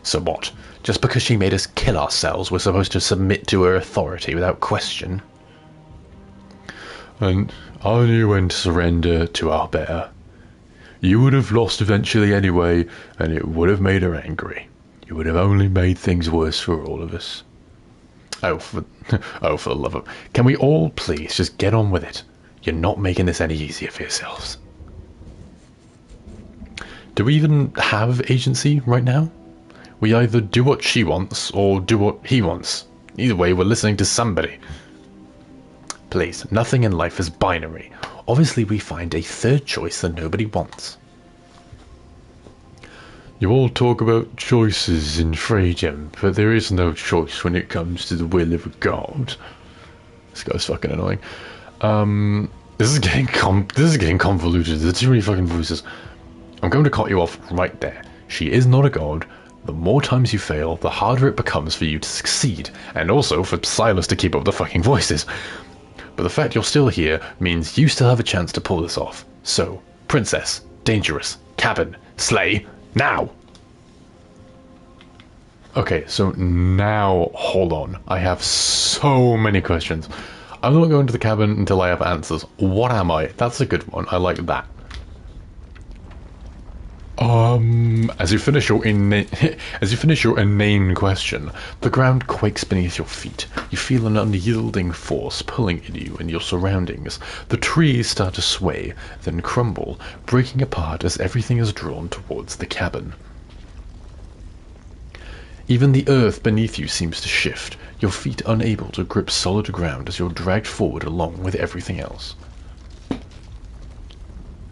So what? Just because she made us kill ourselves, we're supposed to submit to her authority without question? And I knew when to surrender to our better. You would have lost eventually anyway, and it would have made her angry. You would have only made things worse for all of us. Oh, for the love of... Can we all please just get on with it? You're not making this any easier for yourselves. Do we even have agency right now? We either do what she wants, or do what he wants. Either way, we're listening to somebody. Please, nothing in life is binary. Obviously, we find a third choice that nobody wants. You all talk about choices in freedom, but there is no choice when it comes to the will of God. This guy's fucking annoying. This is getting convoluted. There's too many fucking voices. I'm going to cut you off right there. She is not a god. The more times you fail, the harder it becomes for you to succeed, and also for Silas to keep up the fucking voices. But the fact you're still here means you still have a chance to pull this off. So, princess, dangerous, cabin, slay, now! Okay, so now, hold on. I have so many questions. I'm not going to the cabin until I have answers. What am I? That's a good one. I like that. As you finish your inane question, the ground quakes beneath your feet. You feel an unyielding force pulling at you and your surroundings. The trees start to sway, then crumble, breaking apart as everything is drawn towards the cabin. Even the earth beneath you seems to shift, your feet unable to grip solid ground as you're dragged forward along with everything else.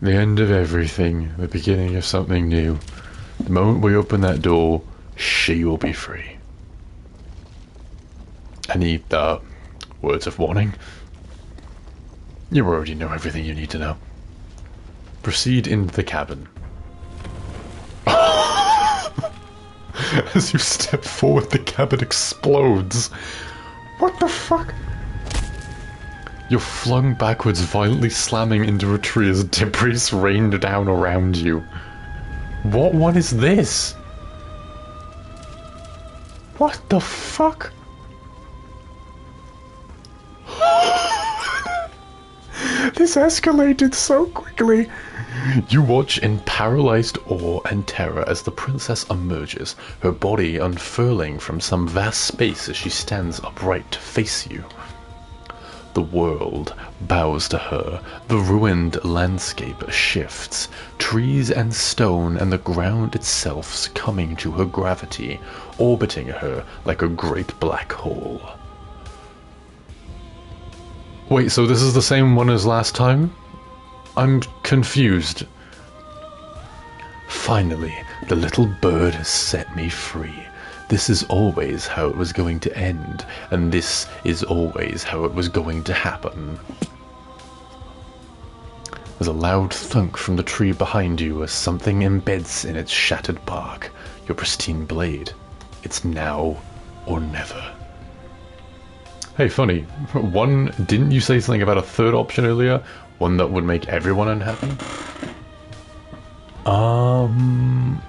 The end of everything, the beginning of something new. The moment we open that door, she will be free. Any, words of warning? You already know everything you need to know. Proceed into the cabin. As you step forward, the cabin explodes. What the fuck? You're flung backwards, violently slamming into a tree as debris rained down around you. What is this? What the fuck? This escalated so quickly. You watch in paralyzed awe and terror as the princess emerges, her body unfurling from some vast space as she stands upright to face you. The world bows to her, the ruined landscape shifts, trees and stone and the ground itself succumbing to her gravity, orbiting her like a great black hole. Wait, so this is the same one as last time? I'm confused. Finally, the little bird has set me free. This is always how it was going to end, and this is always how it was going to happen. There's a loud thunk from the tree behind you as something embeds in its shattered bark your pristine blade. It's now or never. Hey, funny. One, didn't you say something about a third option earlier? One that would make everyone unhappy? I'm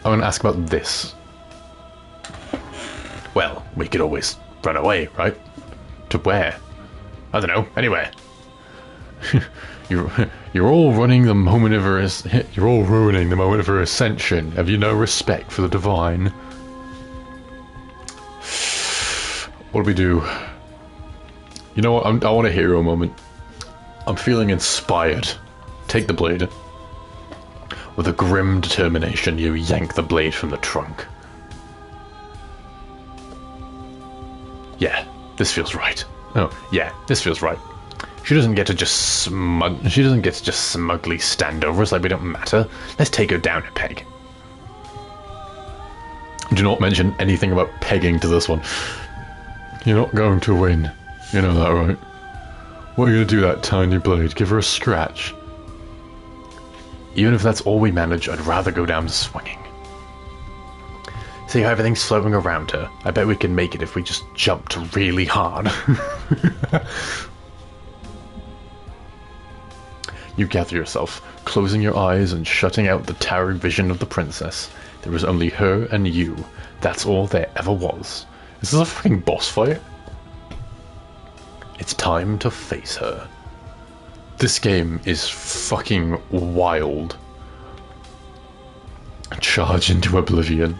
gonna ask about this. Well, we could always run away, right? To where? I don't know, anywhere. You're all running the moment of her. You're all ruining the moment of her ascension. Have you no respect for the divine? What do we do? You know what? I want a hero moment. I'm feeling inspired. Take the blade. With a grim determination, you yank the blade from the trunk. Yeah, this feels right. Oh, yeah, this feels right. She doesn't get to just smugly stand over us like we don't matter. Let's take her down a peg. Do not mention anything about pegging to this one. You're not going to win. You know that, right? What are you going to do with that tiny blade? Give her a scratch? Even if that's all we manage, I'd rather go down swinging. See how everything's flowing around her? I bet we can make it if we just jumped really hard. You gather yourself, closing your eyes and shutting out the towering vision of the princess. There was only her and you. That's all there ever was. Is this a fucking boss fight? It's time to face her. This game is fucking wild. Charge into oblivion.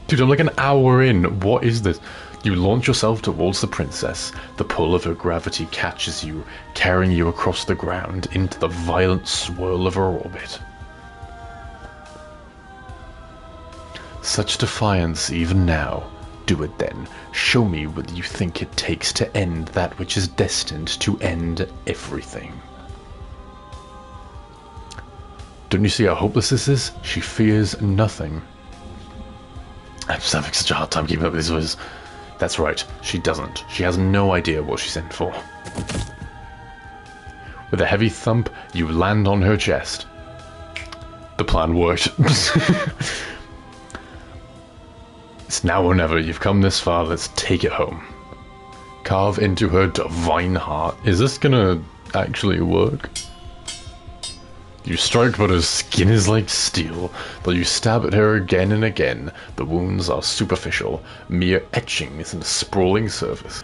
Dude, I'm like an hour in. What is this? You launch yourself towards the princess. The pull of her gravity catches you, carrying you across the ground into the violent swirl of her orbit. Such defiance even now. Do it then. Show me what you think it takes to end that which is destined to end everything. Don't you see how hopeless this is? She fears nothing. I'm just having such a hard time keeping up with these words. That's right, she doesn't. She has no idea what she's in for. With a heavy thump, you land on her chest. The plan worked. It's now or never. You've come this far, let's take it home. Carve into her divine heart. Is this gonna actually work? You strike, but her skin is like steel. Though you stab at her again and again, the wounds are superficial, mere etchings in the sprawling surface.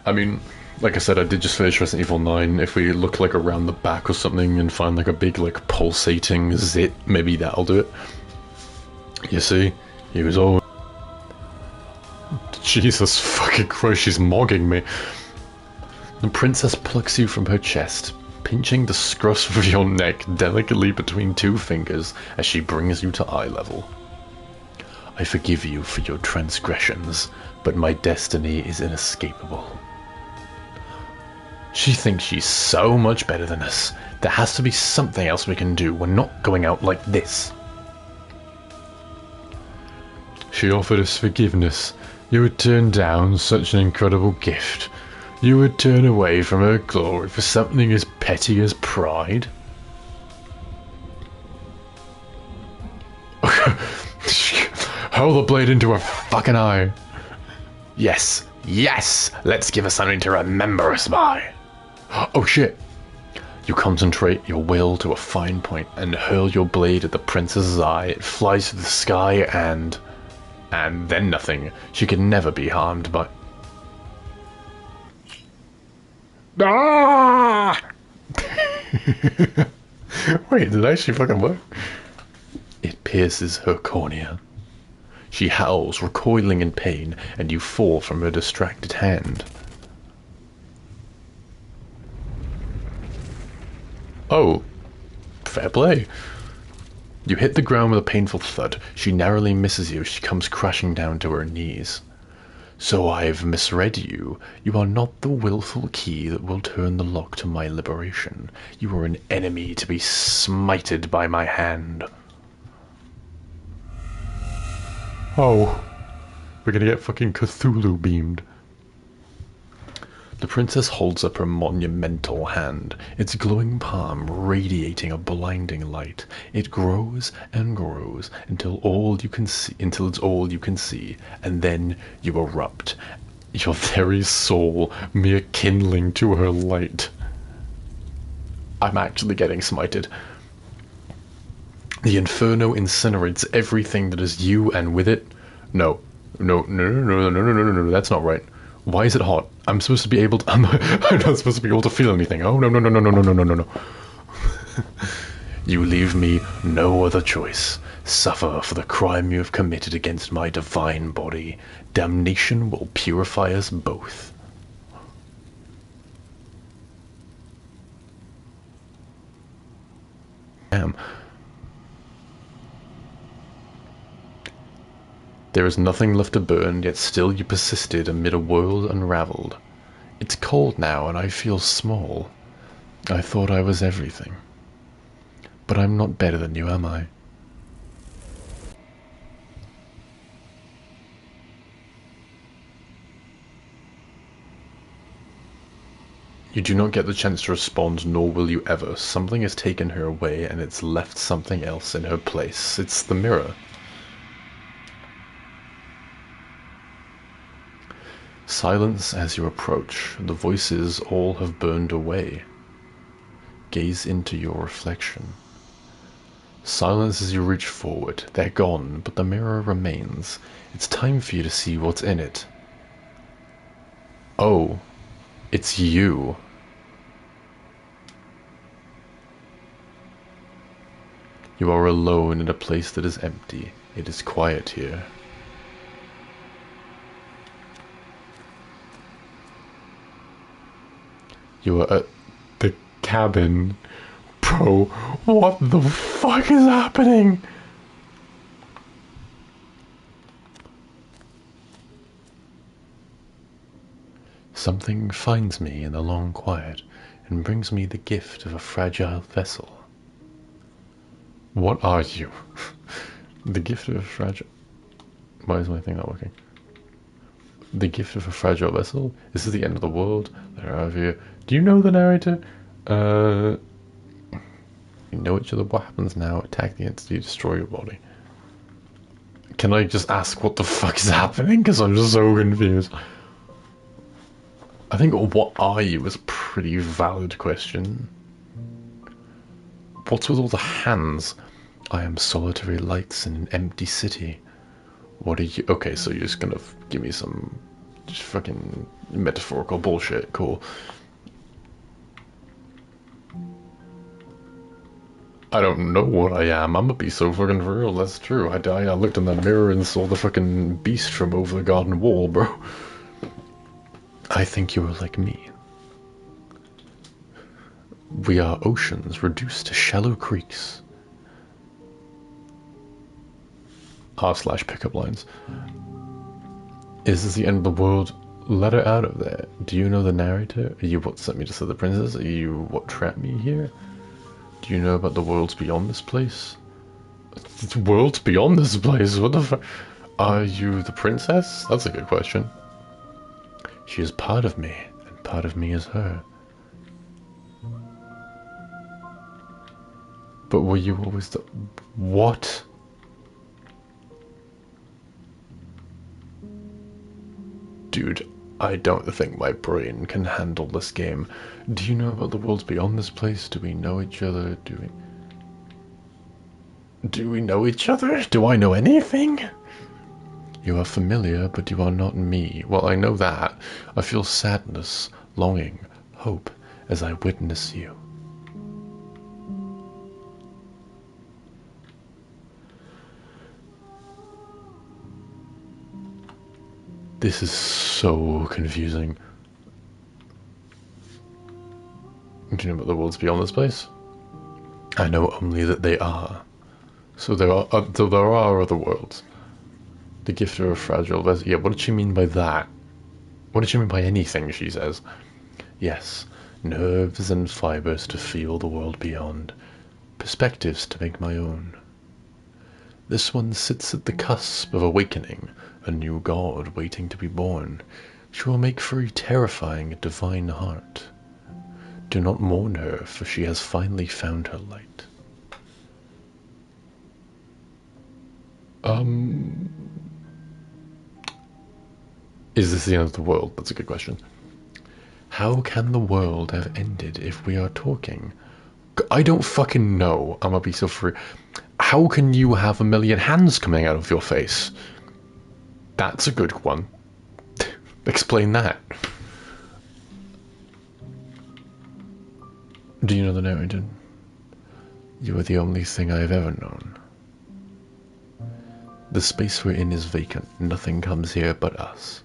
I mean, like I said, I did just finish Resident Evil 9. If we look like around the back or something and find like a big like pulsating zit, maybe that'll do it. You see, he was all... Jesus fucking Christ, she's mogging me. The princess plucks you from her chest, pinching the scruff of your neck delicately between two fingers as she brings you to eye level. I forgive you for your transgressions, but my destiny is inescapable. She thinks she's so much better than us. There has to be something else we can do. We're not going out like this. She offered us forgiveness. You would turn down such an incredible gift. You would turn away from her glory for something as petty as pride? Hold the blade into her fucking eye. Yes, yes! Let's give her something to remember us by. Oh shit. You concentrate your will to a fine point and hurl your blade at the princess's eye. It flies to the sky and then nothing. She can never be harmed by... Ah! Wait, did that actually fucking work? It pierces her cornea. She howls, recoiling in pain, and you fall from her distracted hand. Oh, fair play. You hit the ground with a painful thud. She narrowly misses you as she comes crashing down to her knees. So I've misread you. You are not the willful key that will turn the lock to my liberation. You are an enemy to be smited by my hand. Oh. We're gonna get fucking Cthulhu beamed. The princess holds up her monumental hand, its glowing palm radiating a blinding light. It grows and grows until it's all you can see, and then you erupt, your very soul mere kindling to her light. I'm actually getting smited. The inferno incinerates everything that is you, and with it, no, that's not right. Why is it hot? I'm supposed to be able to. I'm not supposed to be able to feel anything. Oh, no. You leave me no other choice. Suffer for the crime you have committed against my divine body. Damnation will purify us both. Damn. There is nothing left to burn, yet still you persisted amid a world unraveled. It's cold now, and I feel small. I thought I was everything. But I'm not better than you, am I? You do not get the chance to respond, nor will you ever. Something has taken her away, and it's left something else in her place. It's the mirror. Silence as you approach. The voices all have burned away. Gaze into your reflection. Silence as you reach forward. They're gone, but the mirror remains. It's time for you to see what's in it. Oh, it's you. You are alone in a place that is empty. It is quiet here. You are at the cabin. Bro, what the fuck is happening? Something finds me in the long quiet and brings me the gift of a fragile vessel. What are you? The gift of a fragile... Why is my thing not working? The gift of a fragile vessel? This is the end of the world. They're out of here. Do you know the narrator? You know each other. What happens now? Attack the entity, destroy your body. Can I just ask what the fuck is happening? Because I'm just so confused. I think what are you is a pretty valid question. What's with all the hands? I am solitary lights in an empty city. What are you? Okay, so you're just gonna give me some just fucking metaphorical bullshit. Cool. I don't know what I am. I'm gonna be so fucking real. That's true. I looked in the mirror and saw the fucking beast from over the garden wall, bro. I think you are like me. We are oceans reduced to shallow creeks. R/pickup lines. Is this the end of the world? Let her out of there. Do you know the narrator? Are you what sent me to see the princess? Are you what trapped me here? Do you know about the worlds beyond this place? The worlds beyond this place? What the fuck? Are you the princess? That's a good question. She is part of me, and part of me is her. But were you always the... What? Dude, I don't think my brain can handle this game. Do you know about the worlds beyond this place? Do we know each other? Do we know each other? Do I know anything? You are familiar, but you are not me. Well, I know that. I feel sadness, longing, hope as I witness you. This is so confusing. Do you know about the worlds beyond this place? I know only that they are. So there are other worlds. The gift of a fragile vessel. Yeah, what did she mean by that? What did you mean by anything, she says. Yes, nerves and fibers to feel the world beyond, perspectives to make my own. This one sits at the cusp of awakening, a new god waiting to be born. She will make for a terrifying, divine heart. Do not mourn her, for she has finally found her light. Is this the end of the world? That's a good question. How can the world have ended if we are talking? I don't fucking know. I'm gonna be so free. How can you have a million hands coming out of your face? That's a good one. Explain that. Do you know the narrator? You are the only thing I have ever known. The space we're in is vacant. Nothing comes here but us.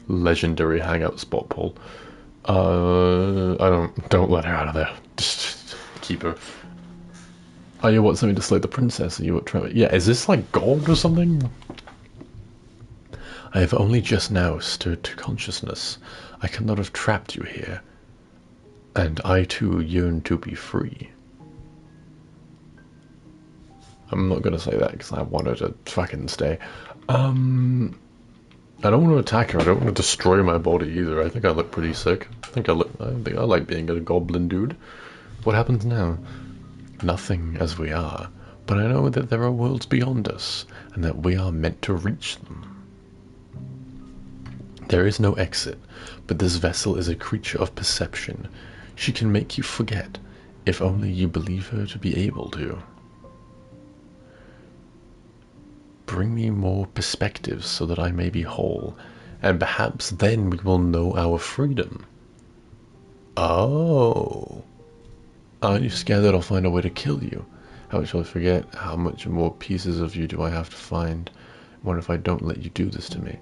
Legendary hangout spot, Paul. I don't let her out of there. Just keep her. Are you what, something to slay the princess? Are you what, trying? Yeah, is this like gold or something? I have only just now stirred to consciousness. I cannot have trapped you here. And I too yearn to be free. I'm not gonna say that because I want her to fucking stay. I don't want to attack her. I don't want to destroy my body either. I think I look pretty sick. I think I like being a goblin dude. What happens now? Nothing as we are, but I know that there are worlds beyond us, and that we are meant to reach them. There is no exit, but this vessel is a creature of perception. She can make you forget, if only you believe her to be able to. Bring me more perspectives so that I may be whole, and perhaps then we will know our freedom. Oh. Aren't you scared that I'll find a way to kill you? How shall I forget? How much more pieces of you do I have to find? What if I don't let you do this to me?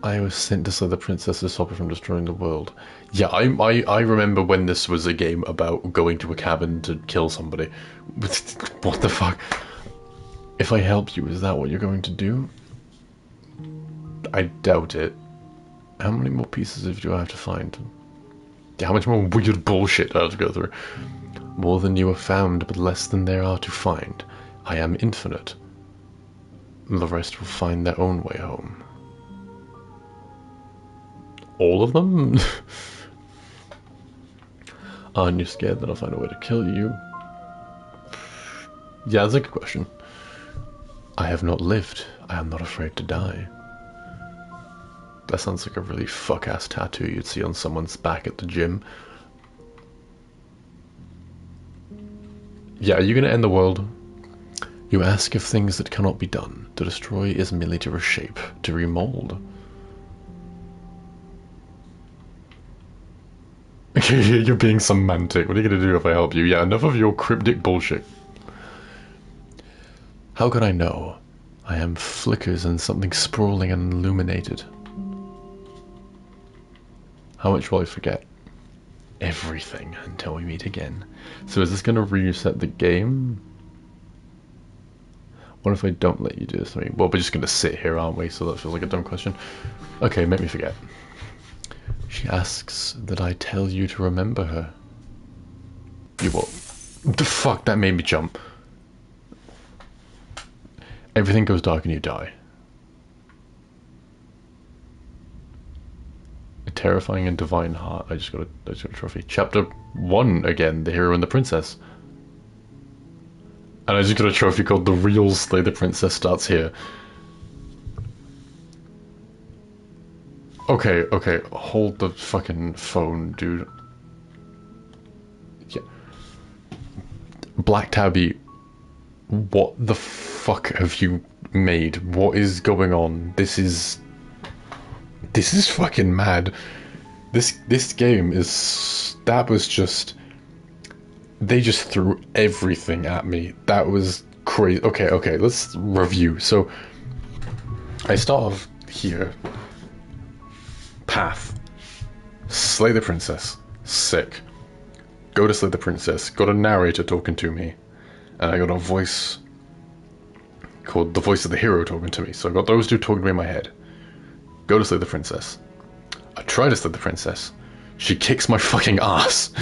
I was sent to slay the princess to stop her from destroying the world. Yeah, I remember when this was a game about going to a cabin to kill somebody. What the fuck? If I help you, is that what you're going to do? I doubt it. How many more pieces of you do I have to find? How much more weird bullshit do I have to go through? More than you have found, but less than there are to find. I am infinite. The rest will find their own way home. All of them? Aren't you scared that I'll find a way to kill you? Yeah, that's a good question. I have not lived. I am not afraid to die. That sounds like a really fuck-ass tattoo you'd see on someone's back at the gym. Yeah, are you gonna end the world? You ask of things that cannot be done. To destroy is merely to reshape, to remold. You're being semantic. What are you gonna do if I help you? Yeah, enough of your cryptic bullshit. How could I know? I am flickers and something sprawling and illuminated. How much will I forget? Everything until we meet again. So is this going to reset the game? What if I don't let you do this to me? Well, we're just going to sit here, aren't we? So that feels like a dumb question. Okay, make me forget. She asks that I tell you to remember her. You what? The fuck, that made me jump. Everything goes dark and you die. A terrifying and divine heart. I just got a trophy. Chapter 1 again, the hero and the princess. And I just got a trophy called The Real Slay the Princess starts here. Okay, okay, hold the fucking phone, dude. Yeah. Black Tabby, what the fuck have you made? What is going on? This is fucking mad. This game is, that was just, they just threw everything at me. That was crazy. Okay, let's review. So I start off here. Path. Slay the princess. Sick. Go to slay the princess. Got a narrator talking to me. And I got a voice called the voice of the hero talking to me. So I got those two talking to me in my head. Go to slay the princess. I try to slay the princess. She kicks my fucking ass.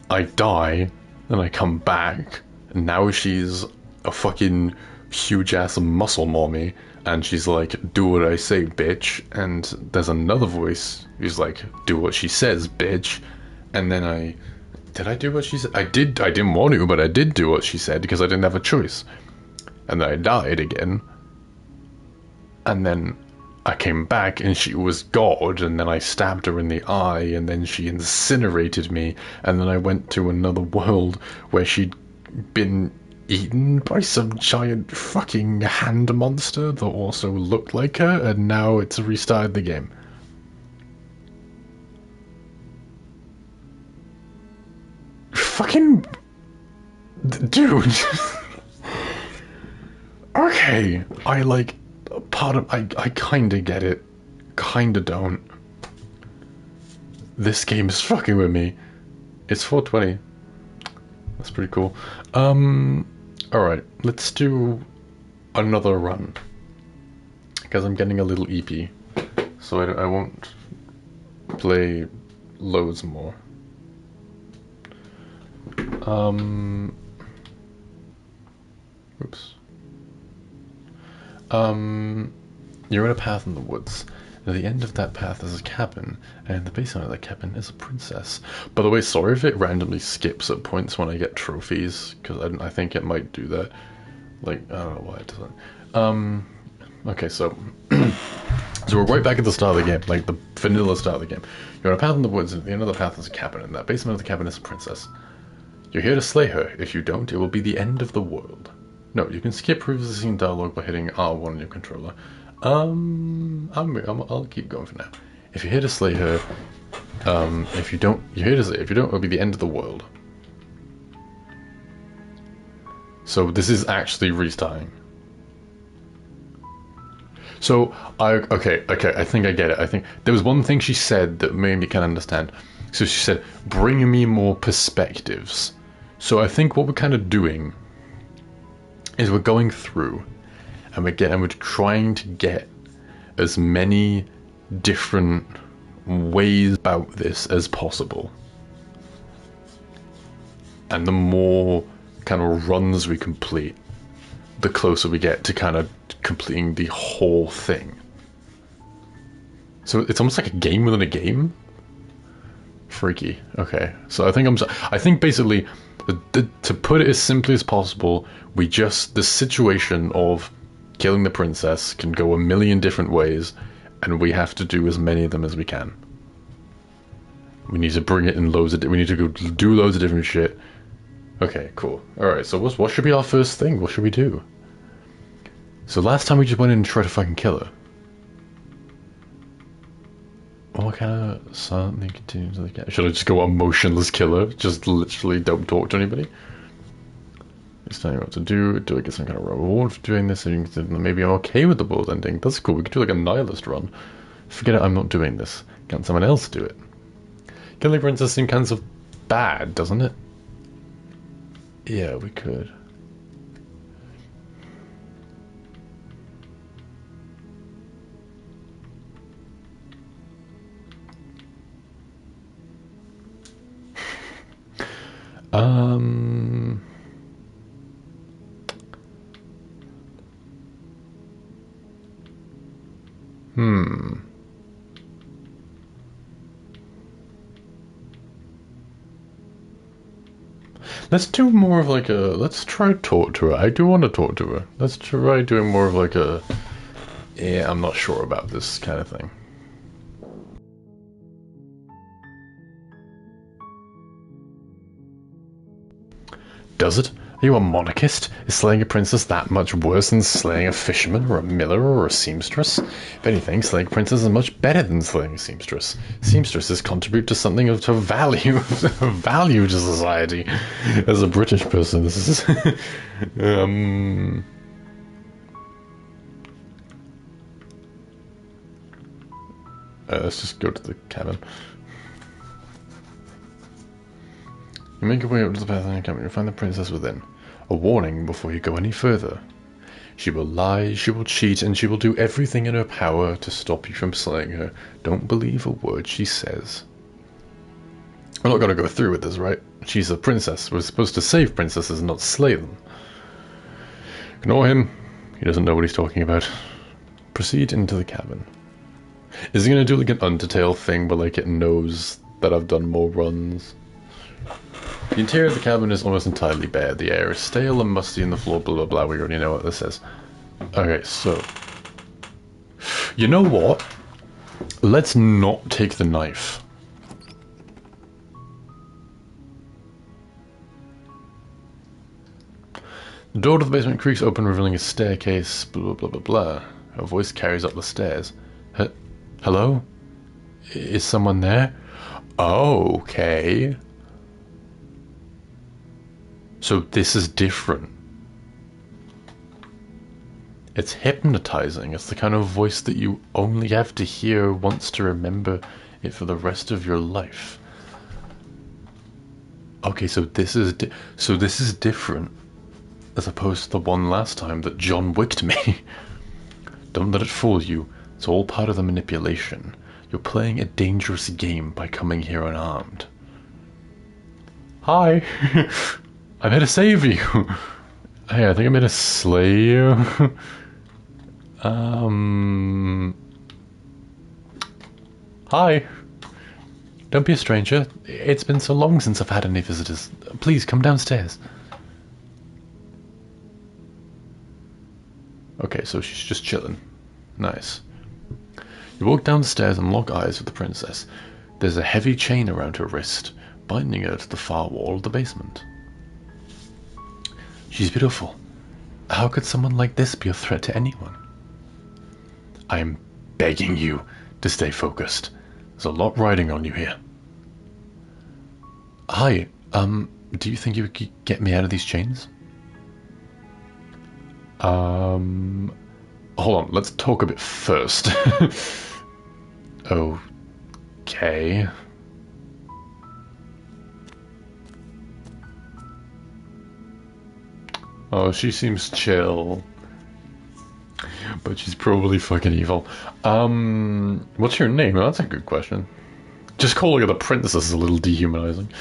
I die, then I come back, and now she's a fucking huge ass muscle mommy, and she's like, do what I say, bitch. And there's another voice who's like, do what she says, bitch. And then did I do what she said? I didn't want to, but I did do what she said because I didn't have a choice. And then I died again. And then I came back and she was God, and then I stabbed her in the eye, and then she incinerated me, and then I went to another world where she'd been eaten by some giant fucking hand monster that also looked like her, and now it's restarted the game. Fucking... Dude. Okay, I like... Part of... I kinda get it. Kinda don't. This game is fucking with me. It's 420. That's pretty cool. Alright, let's do another run. Because I'm getting a little EP. So I won't play loads more. Oops. You're in a path in the woods. At the end of that path is a cabin, and the basement of that cabin is a princess. By the way, sorry if it randomly skips at points when I get trophies, because I think it might do that. Like, I don't know why it doesn't. Okay, so... so we're right back at the start of the game, like the vanilla start of the game. You're on a path in the woods, and at the end of the path is a cabin, and that basement of the cabin is a princess. You're here to slay her. If you don't, it will be the end of the world. No, you can skip previously seen dialogue by hitting R1 on your controller. I'll keep going for now. If you're here to slay her, if you don't, you're here to slay. If you don't, it'll be the end of the world. So this is actually restarting. So okay, I think I get it. I think there was one thing she said that made me kind of understand. So she said, "Bring me more perspectives." So I think what we're kind of doing is we're going through, and we're trying to get as many different ways about this as possible. And the more kind of runs we complete, the closer we get to kind of completing the whole thing. So it's almost like a game within a game. Freaky. Okay, so I think basically, to put it as simply as possible, the situation of killing the princess can go a million different ways, and we have to do as many of them as we can. We need to bring it in we need to go do loads of different shit. Okay, cool. Alright, so what should be our first thing? What should we do? So last time we just went in and tried to fucking kill her. What kind of something continues to the cat? Should I just go emotionless killer? Just literally don't talk to anybody? It's telling you what to do. Do I get some kind of reward for doing this? Maybe I'm okay with the world ending. That's cool. We could do like a nihilist run. Forget it, I'm not doing this. Can't someone else do it? Killing princess seems kind of bad, doesn't it? Yeah, we could. Let's do more of like let's try to talk to her. I do want to talk to her. Let's try doing more of like yeah, I'm not sure about this kind of thing. Does it? Are you a monarchist? Is slaying a princess that much worse than slaying a fisherman or a miller or a seamstress? If anything, slaying a princess is much better than slaying a seamstress. Seamstresses contribute to something of value, value to society. As a British person, this is let's just go to the cabin. You make your way up to the path and you find the princess within. A warning before you go any further. She will lie, she will cheat, and she will do everything in her power to stop you from slaying her. Don't believe a word she says. We're not going to go through with this, right? She's a princess. We're supposed to save princesses, not slay them. Ignore him. He doesn't know what he's talking about. Proceed into the cabin. Is he going to do like an Undertale thing where like it knows that I've done more runs? The interior of the cabin is almost entirely bare. The air is stale and musty and the floor blah blah blah. We already know what this is. Okay, so... You know what? Let's not take the knife. The door to the basement creaks open, revealing a staircase, blah blah blah blah. Her voice carries up the stairs. Hello? Is someone there? Oh, okay. So this is different. It's hypnotizing. It's the kind of voice that you only have to hear once to remember it for the rest of your life. Okay, so this is different, as opposed to the one last time that John wicked me. Don't let it fool you. It's all part of the manipulation. You're playing a dangerous game by coming here unarmed. Hi. I'm here to save you. Hey, I think I'm here to slay you. Hi. Don't be a stranger. It's been so long since I've had any visitors. Please, come downstairs. Okay, so she's just chilling. Nice. You walk down the stairs and lock eyes with the princess. There's a heavy chain around her wrist, binding her to the far wall of the basement. She's beautiful. How could someone like this be a threat to anyone? I'm begging you to stay focused. There's a lot riding on you here. Hi, do you think you could get me out of these chains? Hold on, let's talk a bit first. Okay. Oh, she seems chill. But she's probably fucking evil. What's your name? Oh, that's a good question. Just calling her the princess is a little dehumanizing.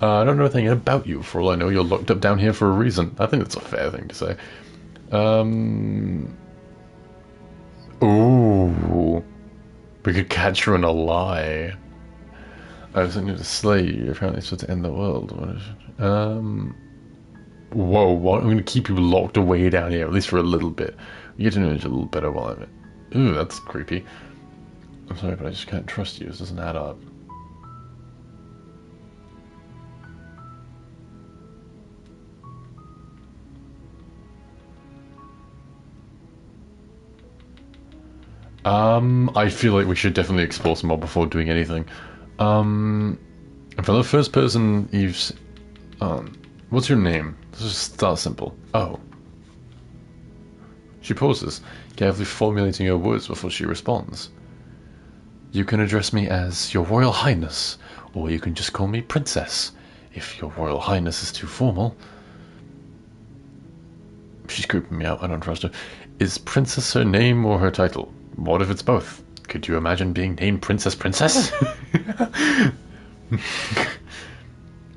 I don't know anything about you. For all I know, you're locked up down here for a reason. I think that's a fair thing to say. Ooh. We could catch her in a lie. I was going to slay you. You're apparently supposed to end the world. Whoa, what? I'm going to keep you locked away down here, at least for a little bit. You get to know each other a little better while I'm... Ooh, that's creepy. I'm sorry, but I just can't trust you. This doesn't add up. I feel like we should definitely explore some more before doing anything. For the first person you've... what's your name? Let's just start simple. Oh. She pauses, carefully formulating her words before she responds. You can address me as Your Royal Highness, or you can just call me Princess, if Your Royal Highness is too formal. She's creeping me out, I don't trust her. Is Princess her name or her title? What if it's both? Could you imagine being named Princess?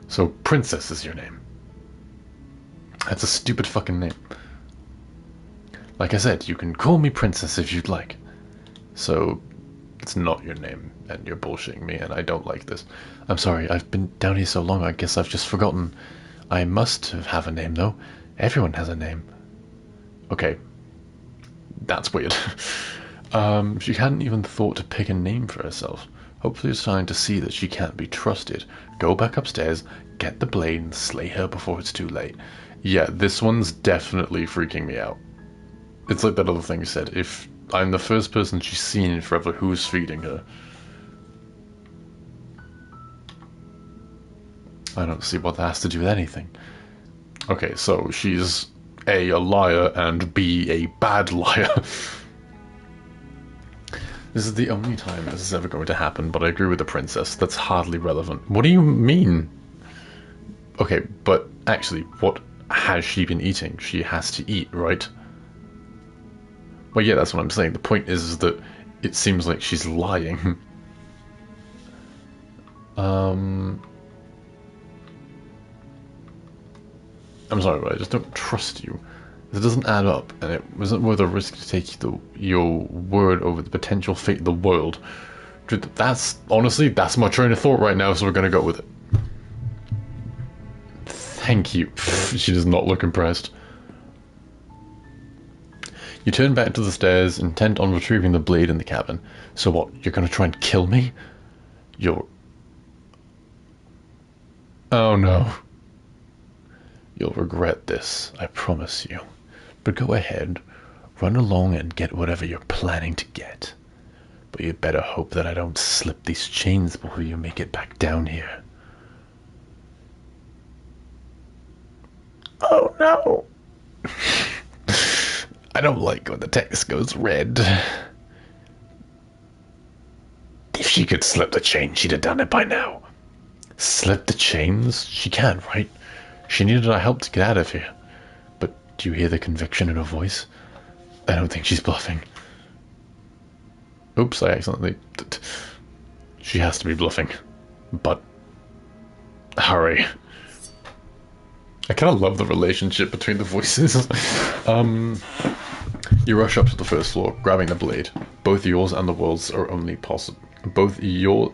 So Princess is your name. That's a stupid fucking name. Like I said, you can call me Princess if you'd like. So, it's not your name, and you're bullshitting me, and I don't like this. I'm sorry, I've been down here so long, I guess I've just forgotten. I must have a name, though. Everyone has a name. Okay. That's weird. She hadn't even thought to pick a name for herself. Hopefully it's starting to see that she can't be trusted. Go back upstairs, get the blade, and slay her before it's too late. Yeah, this one's definitely freaking me out. It's like that other thing you said. If I'm the first person she's seen in forever, who's feeding her? I don't see what that has to do with anything. Okay, so she's A, a liar, and B, a bad liar. This is the only time this is ever going to happen, but I agree with the princess. That's hardly relevant. What do you mean? Okay, but actually, what has she been eating? She has to eat, right? Well, yeah, that's what I'm saying. The point is that it seems like she's lying. I'm sorry, but I just don't trust you. It doesn't add up, and it wasn't worth a risk to take your word over the potential fate of the world. That's, honestly, that's my train of thought right now, so we're gonna go with it. Thank you. She does not look impressed. You turn back to the stairs, intent on retrieving the blade in the cabin. So what, you're gonna try and kill me? You're... Oh no. You'll regret this, I promise you. But go ahead, run along and get whatever you're planning to get. But you better hope that I don't slip these chains before you make it back down here. Oh no! I don't like when the text goes red. If she could slip the chain, she'd have done it by now. Slip the chains? She can, right? She needed our help to get out of here. But do you hear the conviction in her voice? I don't think she's bluffing. Oops, I accidentally... She has to be bluffing. But... hurry. I kind of love the relationship between the voices. You rush up to the first floor, grabbing the blade. Both yours and the world's are only possible. Both yours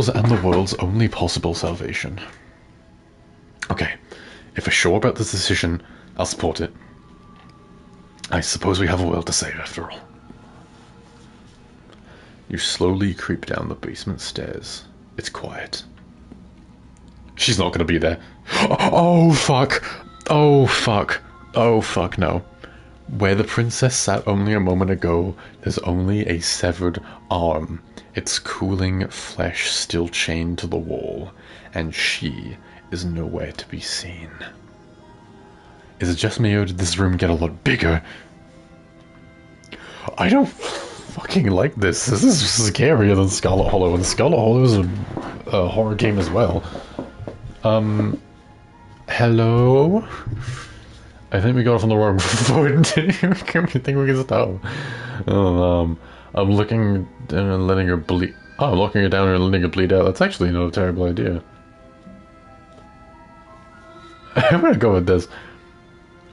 and the world's only possible salvation. Okay, if we're sure about this decision, I'll support it. I suppose we have a world to save after all. You slowly creep down the basement stairs. It's quiet. She's not gonna be there. Oh fuck! Oh fuck! Oh fuck no. Where the princess sat only a moment ago, there's only a severed arm, its cooling flesh still chained to the wall, and she is nowhere to be seen. Is it just me or did this room get a lot bigger? I don't fucking like this. This is scarier than Scarlet Hollow, and Scarlet Hollow is a horror game as well. Hello? I think we got off on the wrong foot. I think we can stop. I'm looking down and letting her bleed. Oh, I'm locking her down and letting her bleed out. That's actually not a terrible idea. I'm gonna go with this.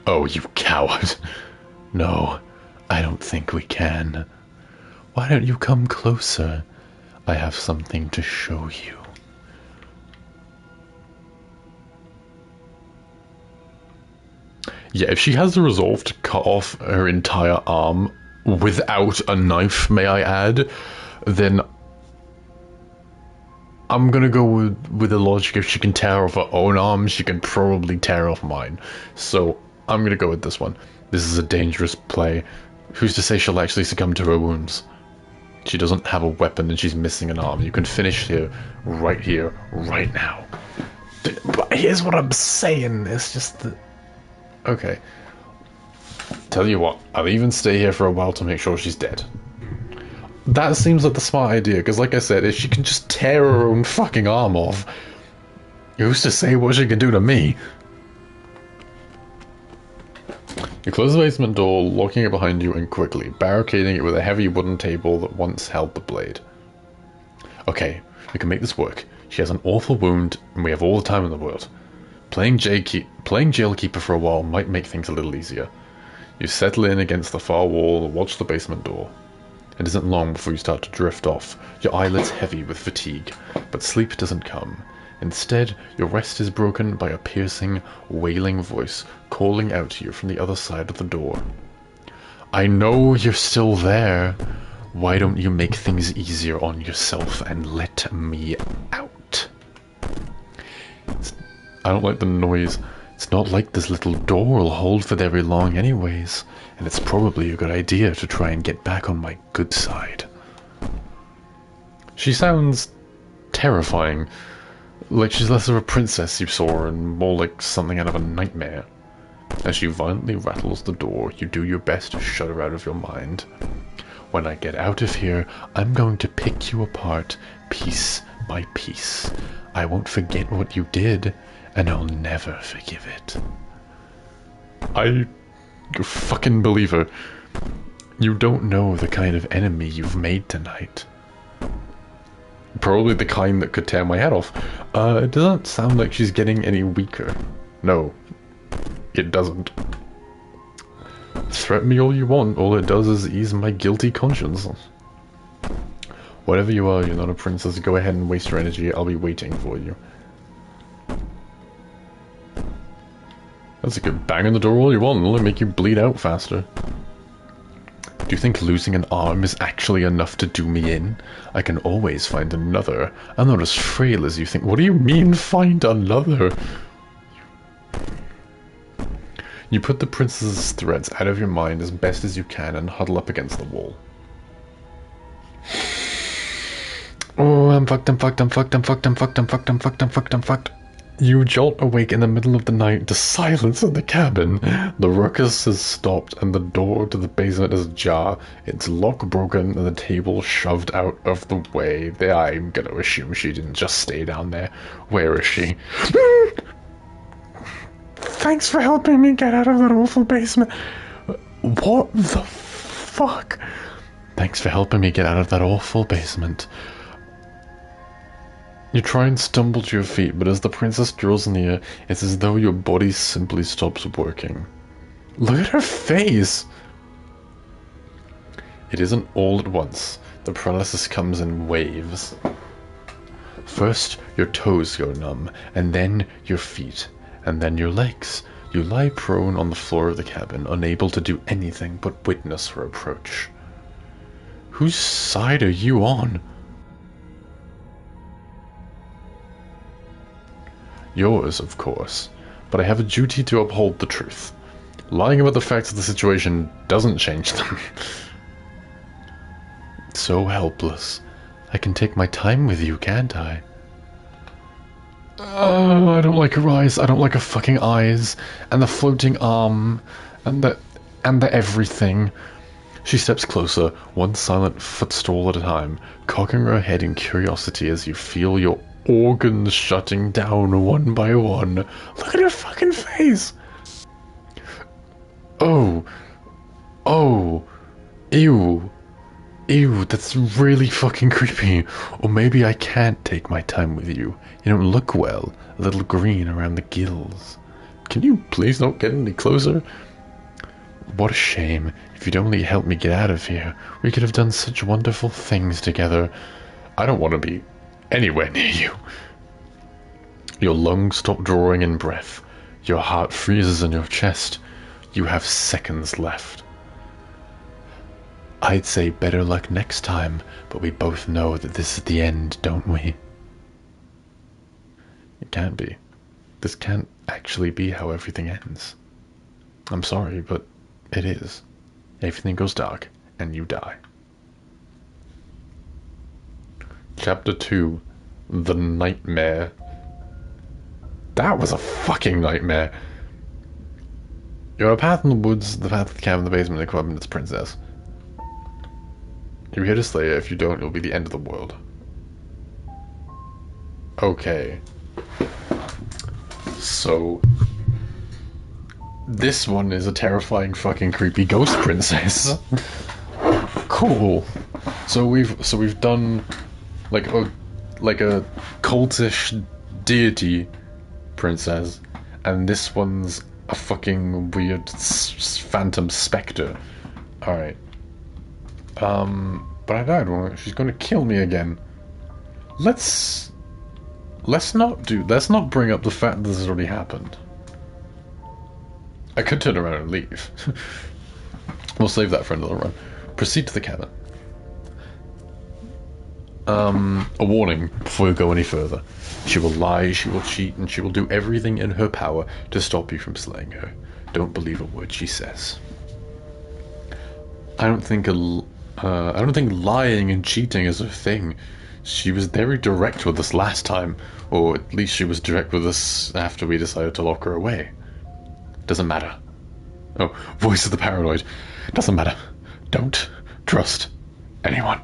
Oh, you coward. No, I don't think we can. Why don't you come closer? I have something to show you. Yeah, if she has the resolve to cut off her entire arm without a knife, may I add, then I'm gonna go with the logic if she can tear off her own arm, she can probably tear off mine. So I'm gonna go with this one. This is a dangerous play. Who's to say she'll actually succumb to her wounds? She doesn't have a weapon and she's missing an arm. You can finish here, right now. But here's what I'm saying, it's just that... Okay. Tell you what, I'll even stay here for a while to make sure she's dead. That seems like the smart idea, because like I said, if she can just tear her own fucking arm off, who's to say what she can do to me? You close the basement door, locking it behind you and quickly, barricading it with a heavy wooden table that once held the blade. Okay, we can make this work. She has an awful wound, and we have all the time in the world. Playing jailkeeper for a while might make things a little easier. You settle in against the far wall and watch the basement door. It isn't long before you start to drift off, your eyelids heavy with fatigue, but sleep doesn't come. Instead, your rest is broken by a piercing, wailing voice calling out to you from the other side of the door. I know you're still there. Why don't you make things easier on yourself and let me out? I don't like the noise. It's not like this little door will hold for very long anyways, and it's probably a good idea to try and get back on my good side. She sounds terrifying, like she's less of a princess you saw and more like something out of a nightmare. As she violently rattles the door, you do your best to shut her out of your mind. When I get out of here, I'm going to pick you apart, piece by piece. I won't forget what you did, and I'll never forgive it. You fucking believer. You don't know the kind of enemy you've made tonight. Probably the kind that could tear my head off. It doesn't sound like she's getting any weaker. No, it doesn't. Threaten me all you want, all it does is ease my guilty conscience. Whatever you are, you're not a princess. Go ahead and waste your energy. I'll be waiting for you. That's a good bang on the door all you want. It'll make you bleed out faster. Do you think losing an arm is actually enough to do me in? I can always find another. I'm not as frail as you think. What do you mean, find another? You put the princess's threats out of your mind as best as you can and huddle up against the wall. Oh, I'm fucked, I'm fucked, I'm fucked, I'm fucked, I'm fucked, I'm fucked, I'm fucked, I'm fucked, I'm fucked. You jolt awake in the middle of the night to silence in the cabin. The ruckus has stopped and the door to the basement is ajar. Its lock broken and the table shoved out of the way. I'm gonna assume she didn't just stay down there. Where is she? Thanks for helping me get out of that awful basement. What the fuck? Thanks for helping me get out of that awful basement. You try and stumble to your feet, but as the princess draws near, it's as though your body simply stops working. Look at her face! It isn't all at once. The paralysis comes in waves. First, your toes go numb, and then your feet, and then your legs. You lie prone on the floor of the cabin, unable to do anything but witness her approach. Whose side are you on? Yours, of course, but I have a duty to uphold the truth. Lying about the facts of the situation doesn't change them. So helpless. I can take my time with you, can't I? Oh, I don't like her eyes. I don't like her fucking eyes. And the floating arm. And the everything. She steps closer, one silent footstool at a time, cocking her head in curiosity as you feel your organs shutting down one by one. Look at her fucking face! Oh. Oh. Ew. Ew, that's really fucking creepy. Or maybe I can't take my time with you. You don't look well. A little green around the gills. Can you please not get any closer? What a shame. If you'd only helped me get out of here, we could have done such wonderful things together. I don't want to be anywhere near you. Your lungs stop drawing in breath. Your heart freezes in your chest. You have seconds left. I'd say better luck next time, but we both know that this is the end, don't we? It can't be. This can't actually be how everything ends. I'm sorry, but it is. Everything goes dark, and you die. Chapter 2. The Nightmare. That was a fucking nightmare. You're on a path in the woods, the path of the cabin, the basement, the club, and its princess. You're here to slay her. If you don't, it'll be the end of the world. Okay. So this one is a terrifying fucking creepy ghost princess. Cool. So we've done like a cultish deity princess, and this one's a fucking weird phantom specter. Alright. But I died. Well, she's gonna kill me again. Let's not bring up the fact that this has already happened. I could turn around and leave. We'll save that for another run. Proceed to the cabin. A warning before we go any further. She will lie, she will cheat, and she will do everything in her power to stop you from slaying her. Don't believe a word she says. I don't think lying and cheating is a thing. She was very direct with us last time, or at least she was direct with us after we decided to lock her away. Doesn't matter. Oh, voice of the paranoid. Doesn't matter. Don't trust anyone.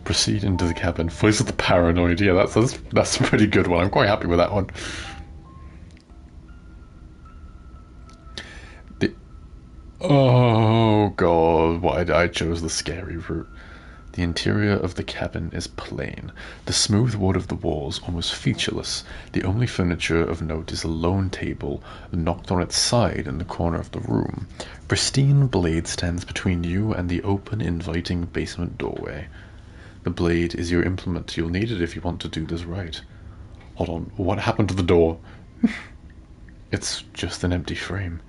Proceed into the cabin. Voice of the paranoid. Yeah, that's a pretty good one. I'm quite happy with that one. Oh god, why did I chose the scary route? The interior of the cabin is plain, the smooth wood of the walls almost featureless. The only furniture of note is a lone table, knocked on its side in the corner of the room. Pristine blade stands between you and the open, inviting basement doorway. The blade is your implement. You'll need it if you want to do this right. Hold on, what happened to the door? It's just an empty frame.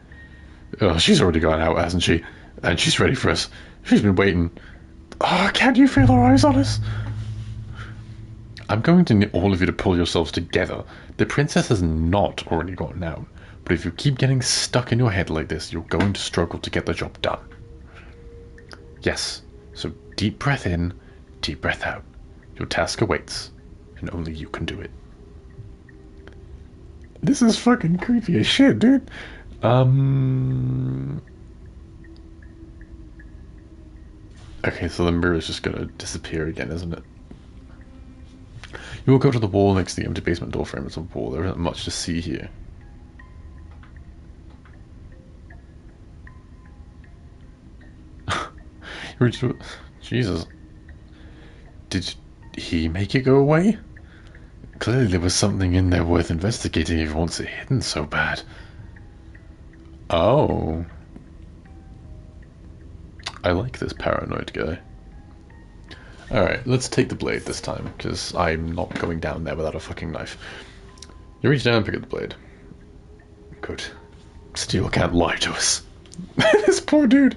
Oh, she's already gone out, hasn't she? And she's ready for us. She's been waiting. Oh, can't you feel her eyes on us? I'm going to need all of you to pull yourselves together. The princess has not already gotten out, but if you keep getting stuck in your head like this, you're going to struggle to get the job done. Yes, so deep breath in, deep breath out. Your task awaits, and only you can do it. This is fucking creepy as shit, dude. Okay, so the mirror is just gonna disappear again, isn't it? You will go to the wall next to the empty basement door frame. It's a wall. There isn't much to see here. Jesus. Did he make it go away? Clearly there was something in there worth investigating if he wants it hidden so bad. Oh. I like this paranoid guy. Alright, let's take the blade this time, because I'm not going down there without a fucking knife. You reach down and pick up the blade. Good. Steel can't lie to us. This poor dude.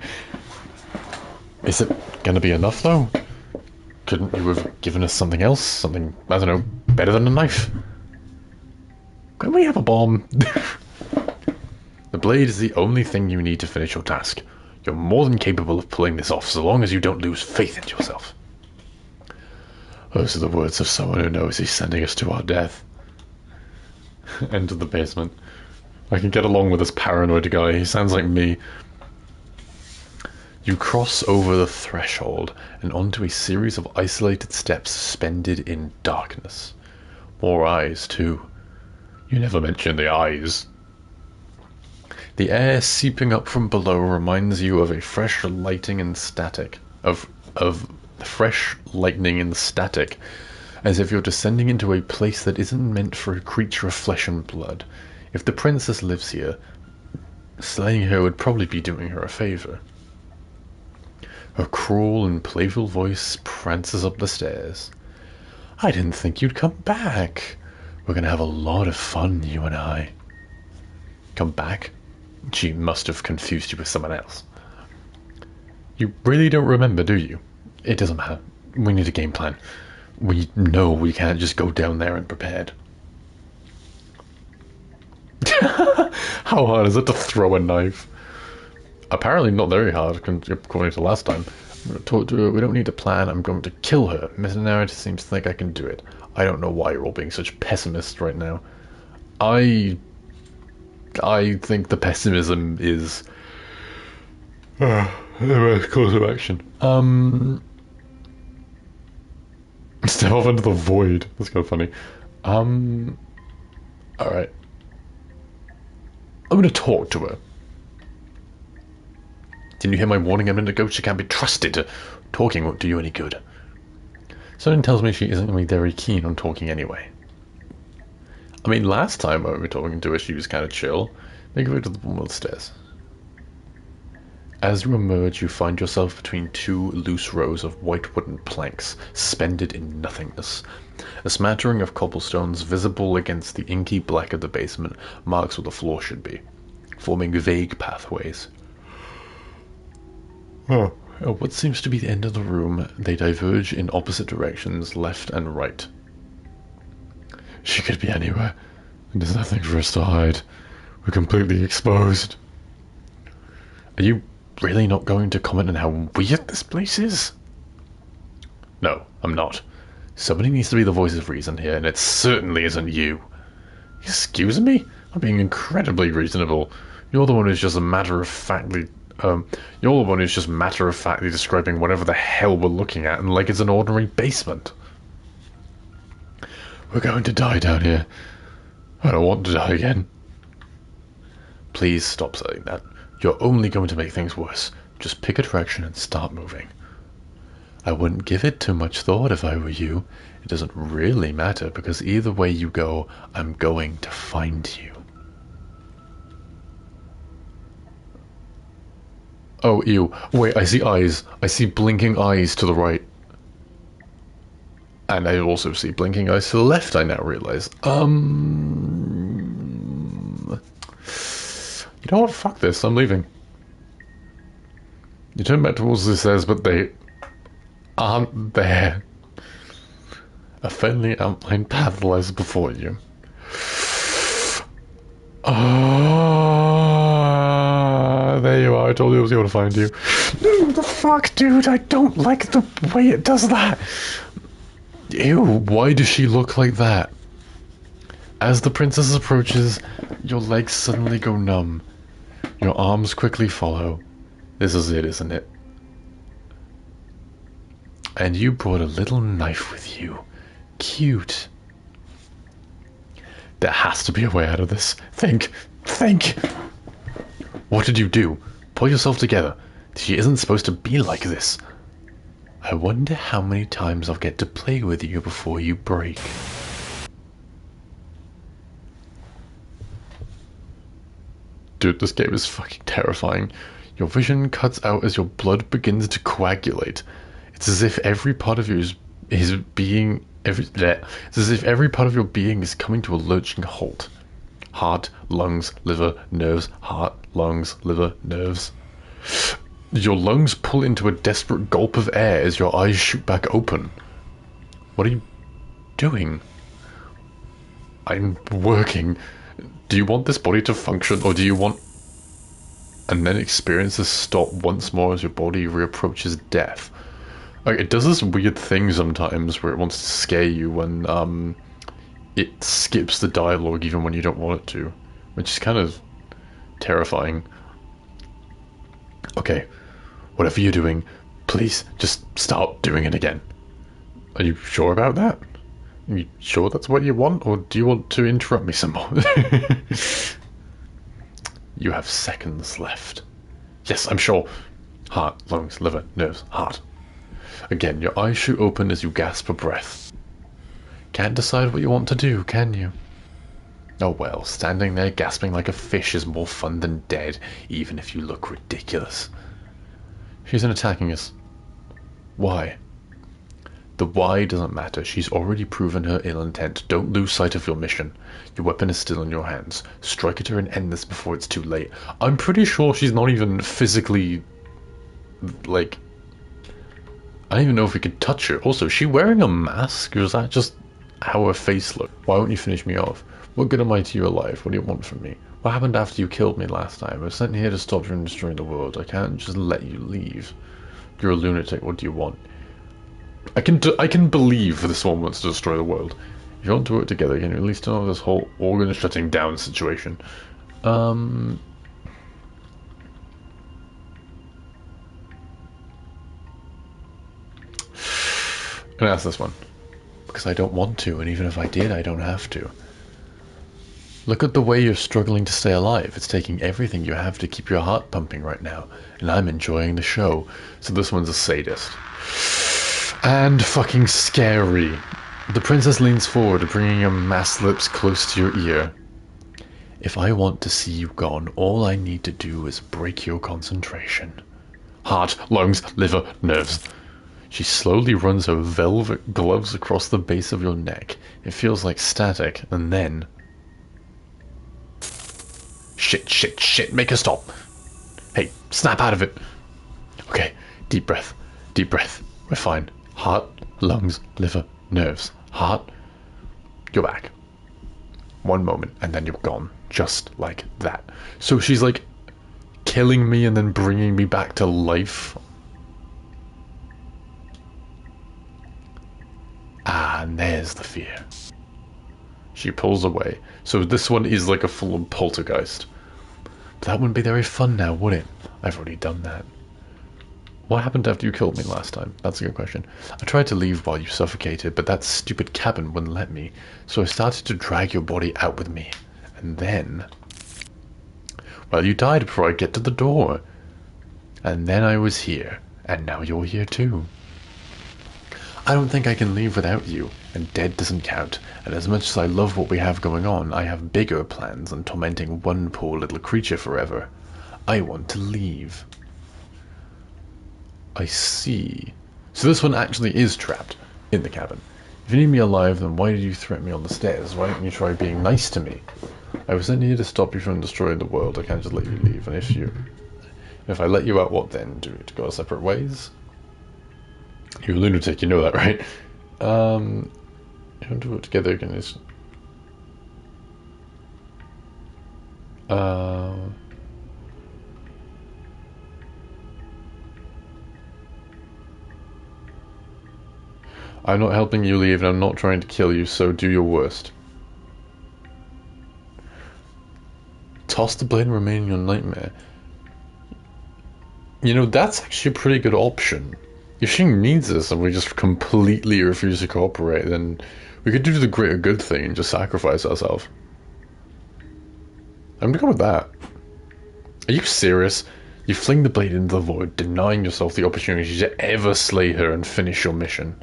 Is it gonna be enough, though? Couldn't you have given us something else? Something, I don't know, better than a knife? Can we have a bomb? The blade is the only thing you need to finish your task. You're more than capable of pulling this off, so long as you don't lose faith in yourself. Those are the words of someone who knows he's sending us to our death. Enter the basement. I can get along with this paranoid guy. He sounds like me. You cross over the threshold and onto a series of isolated steps suspended in darkness. More eyes, too. You never mention the eyes. The air seeping up from below reminds you of a fresh lighting and static. Of fresh lightning and static. As if you're descending into a place that isn't meant for a creature of flesh and blood. If the princess lives here, slaying her would probably be doing her a favor. Her cruel and playful voice prances up the stairs. I didn't think you'd come back. We're gonna have a lot of fun, you and I. Come back? She must have confused you with someone else. You really don't remember, do you? It doesn't matter. We need a game plan. We know we can't just go down there unprepared. How hard is it to throw a knife? Apparently not very hard, according to last time. I'm going to talk to her. We don't need a plan. I'm going to kill her. Miss Narrative seems to think I can do it. I don't know why you're all being such pessimists right now. I think the pessimism is the best course of action. Step off into the void. That's kind of funny. Alright. I'm going to talk to her. Didn't you hear my warning a minute ago? She can't be trusted. Talking won't do you any good. Something tells me she isn't going to be very keen on talking anyway. I mean, last time when we were talking to her, she was kind of chill. Make her way to the bottom of the stairs. As you emerge, you find yourself between two loose rows of white wooden planks, suspended in nothingness. A smattering of cobblestones, visible against the inky black of the basement, marks where the floor should be, forming vague pathways. At what seems to be the end of the room, they diverge in opposite directions, left and right. She could be anywhere, and there's nothing for us to hide. We're completely exposed. Are you really not going to comment on how weird this place is? No, I'm not. Somebody needs to be the voice of reason here, and it certainly isn't you. Excuse me? I'm being incredibly reasonable. You're the one who's just matter-of-factly describing whatever the hell we're looking at, and like it's an ordinary basement. We're going to die down here. I don't want to die again. Please stop saying that. You're only going to make things worse. Just pick a direction and start moving. I wouldn't give it too much thought if I were you. It doesn't really matter, because either way you go, I'm going to find you. Oh, ew. Wait, I see eyes. I see blinking eyes to the right. And I also see blinking eyes to the left, I now realize. You know what? Fuck this. I'm leaving. You turn back towards the stairs, but they aren't there. A faintly outlined path lies before you. There you are. I told you I was going to find you. No, the fuck, dude. I don't like the way it does that. Ew, why does she look like that? As the princess approaches, your legs suddenly go numb. Your arms quickly follow. This is it, isn't it? And you brought a little knife with you. Cute. There has to be a way out of this. Think. Think. What did you do? Pull yourself together. She isn't supposed to be like this. I wonder how many times I'll get to play with you before you break. Dude, this game is fucking terrifying. Your vision cuts out as your blood begins to coagulate. It's as if every part of you it's as if every part of your being is coming to a lurching halt. Heart, lungs, liver, nerves, heart, lungs, liver, nerves. Your lungs pull into a desperate gulp of air as your eyes shoot back open. What are you doing? I'm working. Do you want this body to function, or do you want... And then experiences stop once more as your body reapproaches death. Like, it does this weird thing sometimes where it wants to scare you when it skips the dialogue even when you don't want it to, which is kind of terrifying. Okay, whatever you're doing, please just start doing it again. Are you sure about that? Are you sure that's what you want, or do you want to interrupt me some more? You have seconds left. Yes, I'm sure. Heart, lungs, liver, nerves, heart. Again, your eyes shoot open as you gasp for breath. Can't decide what you want to do, can you? Oh well, standing there gasping like a fish is more fun than dead, even if you look ridiculous. She isn't attacking us. Why? The why doesn't matter. She's already proven her ill intent. Don't lose sight of your mission. Your weapon is still in your hands. Strike at her and end this before it's too late. I'm pretty sure she's not even physically... like... I don't even know if we could touch her. Also, is she wearing a mask, or is that just how her face looks? Why won't you finish me off? What good am I to you alive? What do you want from me? What happened after you killed me last time? I was sent here to stop you from destroying the world. I can't just let you leave. You're a lunatic. What do you want? I can believe this one wants to destroy the world. If you want to work together, can you at least know this whole organ shutting down situation? Can I ask this one? Because I don't want to, and even if I did, I don't have to. Look at the way you're struggling to stay alive. It's taking everything you have to keep your heart pumping right now, and I'm enjoying the show. So this one's a sadist. And fucking scary. The princess leans forward, bringing her masked lips close to your ear. If I want to see you gone, all I need to do is break your concentration. Heart, lungs, liver, nerves. She slowly runs her velvet gloves across the base of your neck. It feels like static, and then... Shit, shit, shit, make her stop. Hey, snap out of it. Okay, deep breath, deep breath. We're fine. Heart, lungs, liver, nerves. Heart, you're back. One moment, and then you're gone. Just like that. So she's like killing me and then bringing me back to life. Ah, and there's the fear. She pulls away. So this one is like a full-on poltergeist. But that wouldn't be very fun now, would it? I've already done that. What happened after you killed me last time? That's a good question. I tried to leave while you suffocated, but that stupid cabin wouldn't let me. So I started to drag your body out with me. And then... Well, you died before I get to the door. And then I was here, and now you're here too. I don't think I can leave without you, and dead doesn't count, and as much as I love what we have going on, I have bigger plans than tormenting one poor little creature forever. I want to leave. I see. So this one actually is trapped in the cabin. If you need me alive, then why did you threaten me on the stairs? Why don't you try being nice to me? I was sent here to stop you from destroying the world. I can't just let you leave, and if I let you out, what then? Do we have to go our separate ways? You're a lunatic, you know that, right? You don't do it together again. I'm not helping you leave, and I'm not trying to kill you, so do your worst. Toss the blade and remain in your nightmare. You know, that's actually a pretty good option. If she needs us and we just completely refuse to cooperate, then we could do the greater good thing and just sacrifice ourselves. I'm gonna go with that. Are you serious? You fling the blade into the void, denying yourself the opportunity to ever slay her and finish your mission.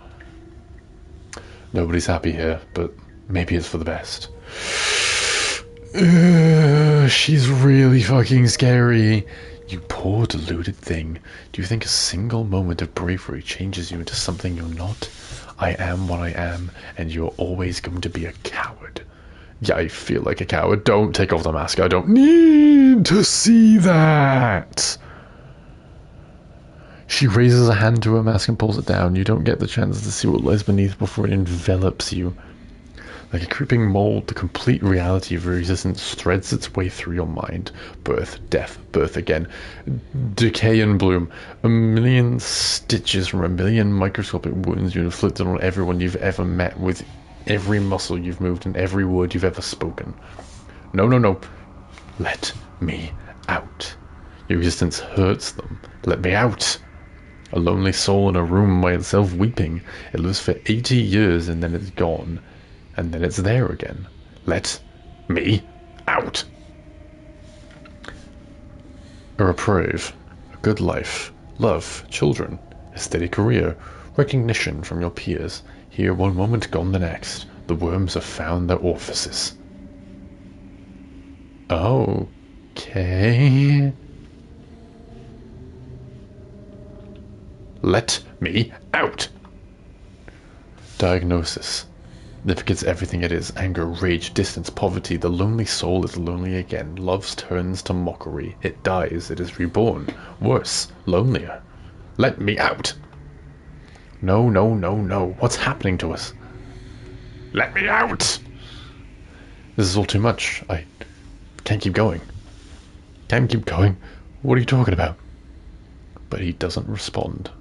Nobody's happy here, but maybe it's for the best. She's really fucking scary. You poor deluded thing. Do you think a single moment of bravery changes you into something you're not? I am what I am, and you're always going to be a coward. Yeah, I feel like a coward. Don't take off the mask. I don't need to see that. She raises a hand to her mask and pulls it down. You don't get the chance to see what lies beneath before it envelops you. Like a creeping mold, the complete reality of your existence threads its way through your mind. Birth, death, birth again. Decay and bloom. A million stitches from a million microscopic wounds you inflicted on everyone you've ever met, with every muscle you've moved and every word you've ever spoken. No, no, no. Let me out. Your existence hurts them. Let me out. A lonely soul in a room by itself weeping. It lives for 80 years and then it's gone. And then it's there again. Let me out. A reprieve, a good life, love, children, a steady career, recognition from your peers. Here one moment, gone the next. The worms have found their orifices. Okay. Let me out. Diagnosis. It forgets everything it is. Anger, rage, distance, poverty. The lonely soul is lonely again. Love turns to mockery. It dies. It is reborn. Worse. Lonelier. Let me out. No, no, no, no. What's happening to us? Let me out. This is all too much. I can't keep going. Can't keep going. What are you talking about? But he doesn't respond.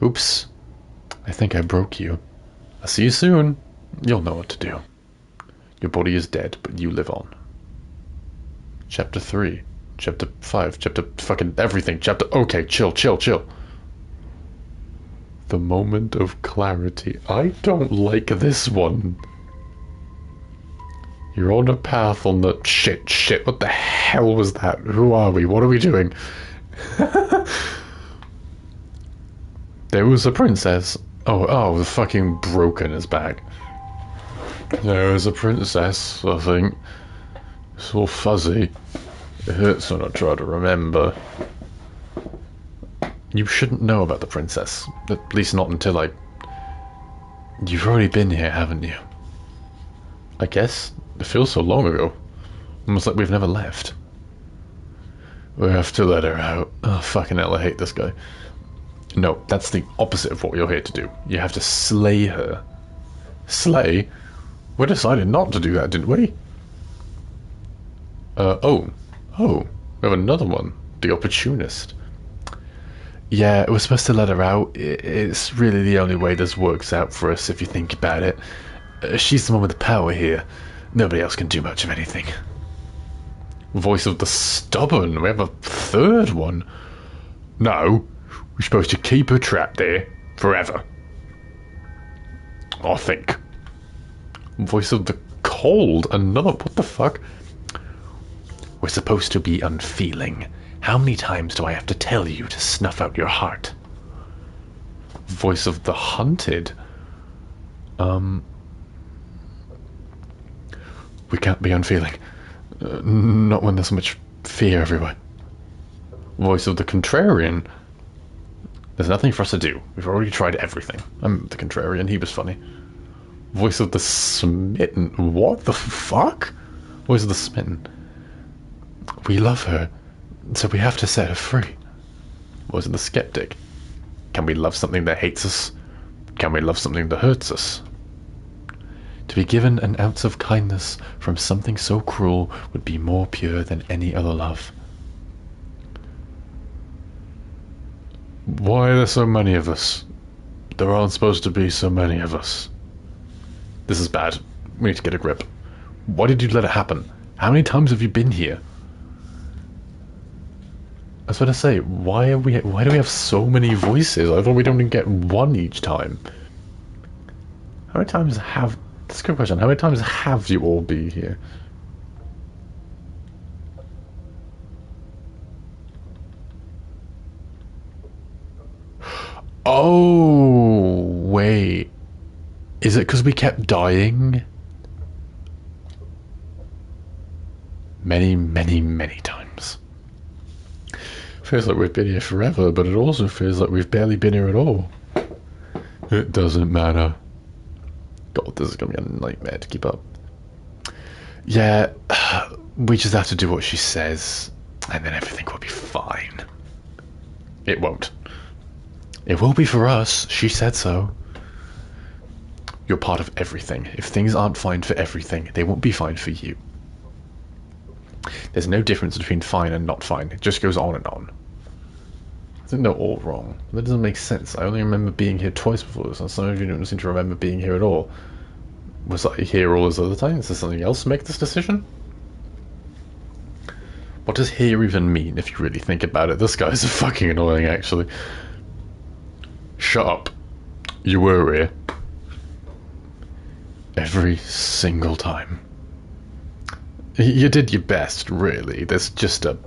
Oops. I think I broke you. I'll see you soon. You'll know what to do. Your body is dead, but you live on. Chapter 3. Chapter 5. Chapter fucking everything. Chapter... Okay, chill, chill, chill. The moment of clarity. I don't like this one. You're on a path on the... Shit. What the hell was that? Who are we? What are we doing? There was a princess. Oh, the fucking broken is back. There was a princess, I think. It's all fuzzy. It hurts when I try to remember. You shouldn't know about the princess. At least not until I... You've already been here, haven't you? I guess. It feels so long ago. Almost like we've never left. We have to let her out. Oh, fucking hell, I hate this guy. No, that's the opposite of what you're here to do. You have to slay her. Slay? We decided not to do that, didn't we? Oh, we have another one. The Opportunist. Yeah, we're supposed to let her out. It's really the only way this works out for us, if you think about it. She's the one with the power here. Nobody else can do much of anything. Voice of the Stubborn. We have a third one. No, we're supposed to keep her trapped there forever. I think. Voice of the Cold. Another... What the fuck? We're supposed to be unfeeling. How many times do I have to tell you to snuff out your heart? Voice of the hunted. We can't be unfeeling. Not when there's so much fear everywhere. Voice of the contrarian. There's nothing for us to do. We've already tried everything. I'm the contrarian. He was funny. Voice of the smitten. What the fuck? Voice of the smitten. We love her, so we have to set her free. Voice of the skeptic. Can we love something that hates us? Can we love something that hurts us? To be given an ounce of kindness from something so cruel would be more pure than any other love. Why are there so many of us? There aren't supposed to be so many of us. This is bad. We need to get a grip. Why did you let it happen? How many times have you been here? I was going to say, why do we have so many voices? I thought we'd only get one each time. How many times have... That's a good question. How many times have you all been here? Oh, wait. Is it because we kept dying? Many, many, many times. Feels like we've been here forever, but it also feels like we've barely been here at all. It doesn't matter. God, this is going to be a nightmare to keep up. Yeah, we just have to do what she says, and then everything will be fine. It won't. It will be for us. She said so. You're part of everything. If things aren't fine for everything, they won't be fine for you. There's no difference between fine and not fine. It just goes on and on. I think they're all wrong. That doesn't make sense. I only remember being here twice before this, and some of you don't seem to remember being here at all. Was I here all those other times? Is there something else to make this decision? What does here even mean, if you really think about it? This guy's fucking annoying, actually. Shut up. You were here. Every single time. You did your best, really. There's just a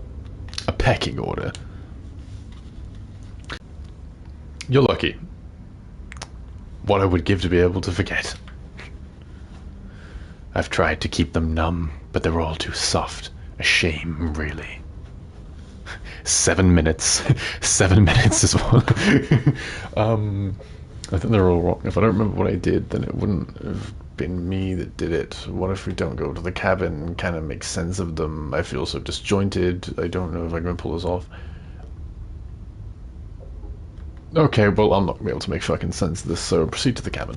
pecking order. You're lucky. What I would give to be able to forget. I've tried to keep them numb, but they're all too soft. A shame, really. 7 minutes. 7 minutes is what. I think they're all wrong. If I don't remember what I did, then it wouldn't have been me that did it. What if we don't go to the cabin and kind of make sense of them? I feel so disjointed. I don't know if I'm going to pull this off. Okay, well, I'm not going to be able to make fucking sense of this, so proceed to the cabin.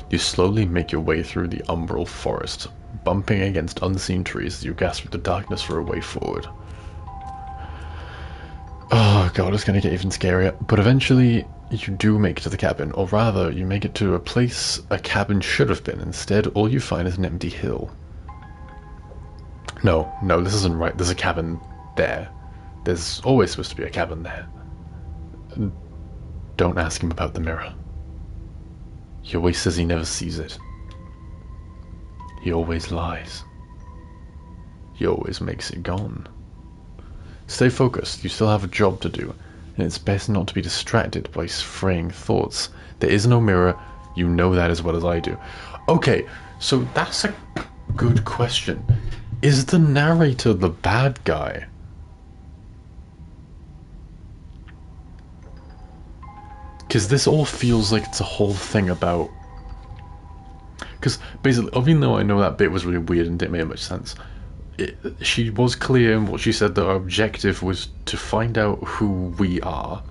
You slowly make your way through the umbral forest, bumping against unseen trees as you gasp at the darkness for a way forward. Oh god, it's going to get even scarier. But eventually, you do make it to the cabin, or rather, you make it to a place a cabin should have been. Instead, all you find is an empty hill. No, this isn't right. There's a cabin there. There's always supposed to be a cabin there. Don't ask him about the mirror. He always says he never sees it. He always lies. He always makes it gone. Stay focused, you still have a job to do, and it's best not to be distracted by fraying thoughts. There is no mirror, you know that as well as I do. Okay, so that's a good question. Is the narrator the bad guy? Because this all feels like it's a whole thing about... Because basically, even though I know that bit was really weird and didn't make much sense, she was clear in what she said that our objective was to find out who we are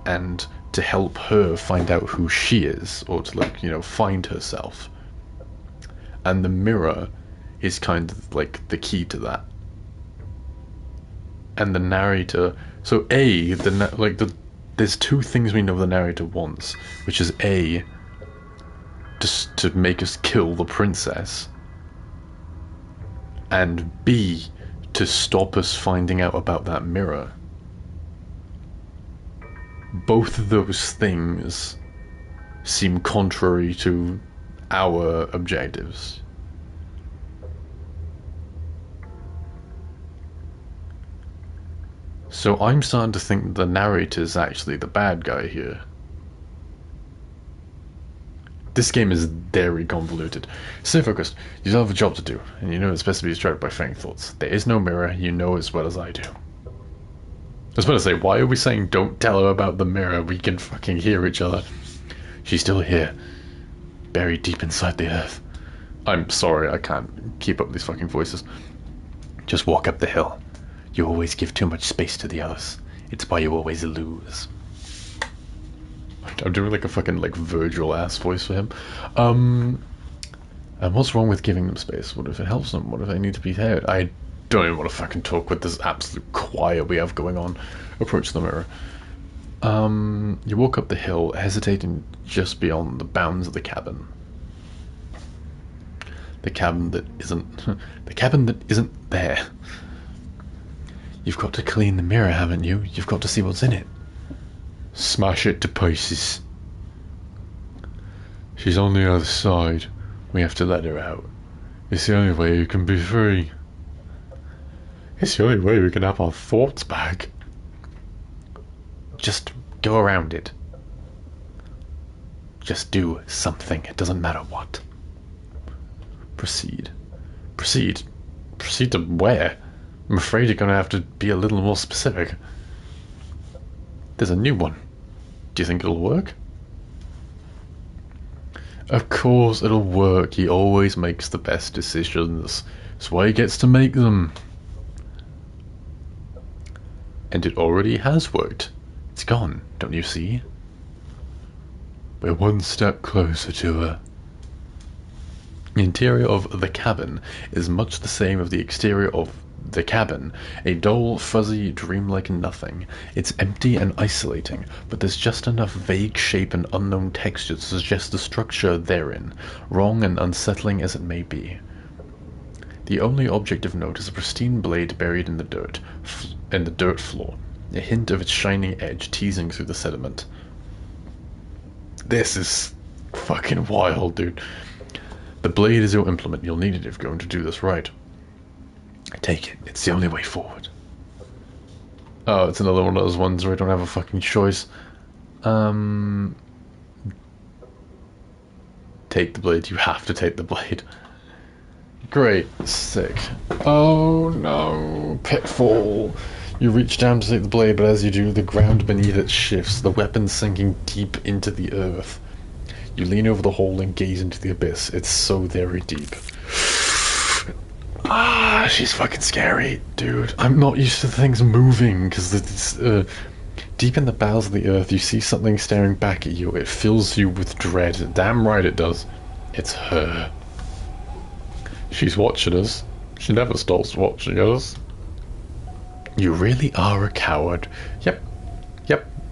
and to help her find out who she is, or to, like, you know, find herself. And the mirror is kind of like the key to that. And the narrator... So there's two things we know the narrator wants, which is A, just to make us kill the princess, and B, to stop us finding out about that mirror. Both of those things seem contrary to our objectives. So I'm starting to think the narrator's actually the bad guy here. This game is very convoluted. Stay focused. You still have a job to do, and you know it's best to be distracted by faint thoughts. There is no mirror, you know as well as I do. I was about to say, why are we saying don't tell her about the mirror? We can fucking hear each other. She's still here, buried deep inside the earth. I'm sorry, I can't keep up these fucking voices. Just walk up the hill. You always give too much space to the others. It's why you always lose. I'm doing like a fucking like Virgil ass voice for him. And what's wrong with giving them space? What if it helps them? What if they need to be heard? I don't even want to fucking talk with this absolute choir we have going on. Approach the mirror. You walk up the hill, hesitating just beyond the bounds of the cabin. The cabin that isn't there. You've got to clean the mirror, haven't you? You've got to see what's in it. Smash it to pieces. She's on the other side. We have to let her out. It's the only way you can be free. It's the only way we can have our thoughts back. Just go around it. Just do something. It doesn't matter what. Proceed. Proceed. Proceed to where? I'm afraid you're going to have to be a little more specific. There's a new one. Do you think it'll work? Of course it'll work. He always makes the best decisions. That's why he gets to make them. And it already has worked. It's gone, don't you see? We're one step closer to her. The interior of the cabin is much the same as the exterior of the cabin, a dull, fuzzy, dreamlike nothing. It's empty and isolating, but there's just enough vague shape and unknown texture to suggest the structure therein, wrong and unsettling as it may be. The only object of note is a pristine blade buried in the dirt floor, a hint of its shining edge teasing through the sediment. This is fucking wild, dude. The blade is your implement. You'll need it if you're going to do this right. Take it. It's the only way forward. Oh, it's another one of those ones where I don't have a fucking choice. Take the blade. You have to take the blade. Great. Sick. Oh no. Pitfall. You reach down to take the blade, but as you do, the ground beneath it shifts, the weapon sinking deep into the earth. You lean over the hole and gaze into the abyss. It's so very deep. Ah, she's fucking scary, dude. I'm not used to things moving, because it's, deep in the bowels of the earth, you see something staring back at you. It fills you with dread. Damn right it does. It's her. She's watching us. She never stops watching us. You really are a coward. Yep.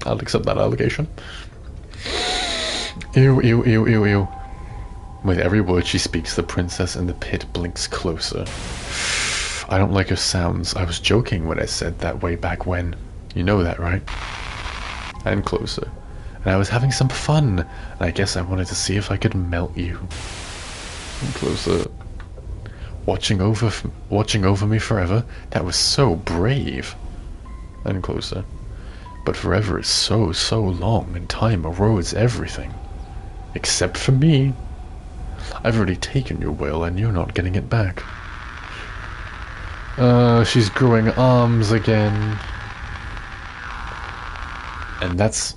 I'll accept that allegation. Ew, ew, ew, ew, ew. With every word she speaks, the princess in the pit blinks closer. I don't like her sounds. I was joking when I said that way back when. You know that, right? And closer. And I was having some fun. And I guess I wanted to see if I could melt you. And closer. Watching over me forever? That was so brave. And closer. But forever is so, so long, and time erodes everything. Except for me. I've already taken your will, and you're not getting it back. She's growing arms again. And that's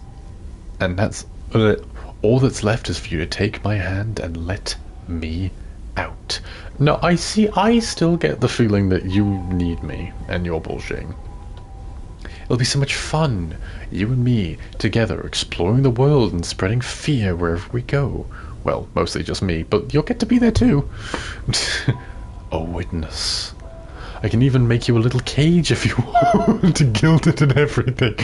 all that's left is for you to take my hand and let me out. No, I still get the feeling that you need me, and you're bullshitting. It'll be so much fun, you and me, together, exploring the world and spreading fear wherever we go. Well, mostly just me, but you'll get to be there too. A witness. I can even make you a little cage if you want, gilded and everything.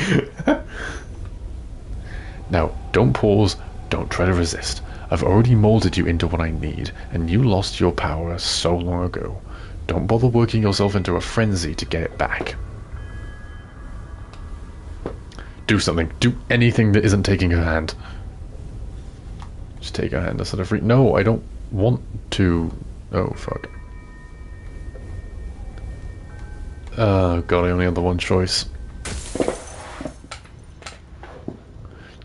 Now, don't pause, don't try to resist. I've already molded you into what I need, and you lost your power so long ago. Don't bother working yourself into a frenzy to get it back. Do something. Do anything that isn't taking her hand. Just take her hand instead of free. No, I don't want to. Oh, fuck. God, I only had the one choice.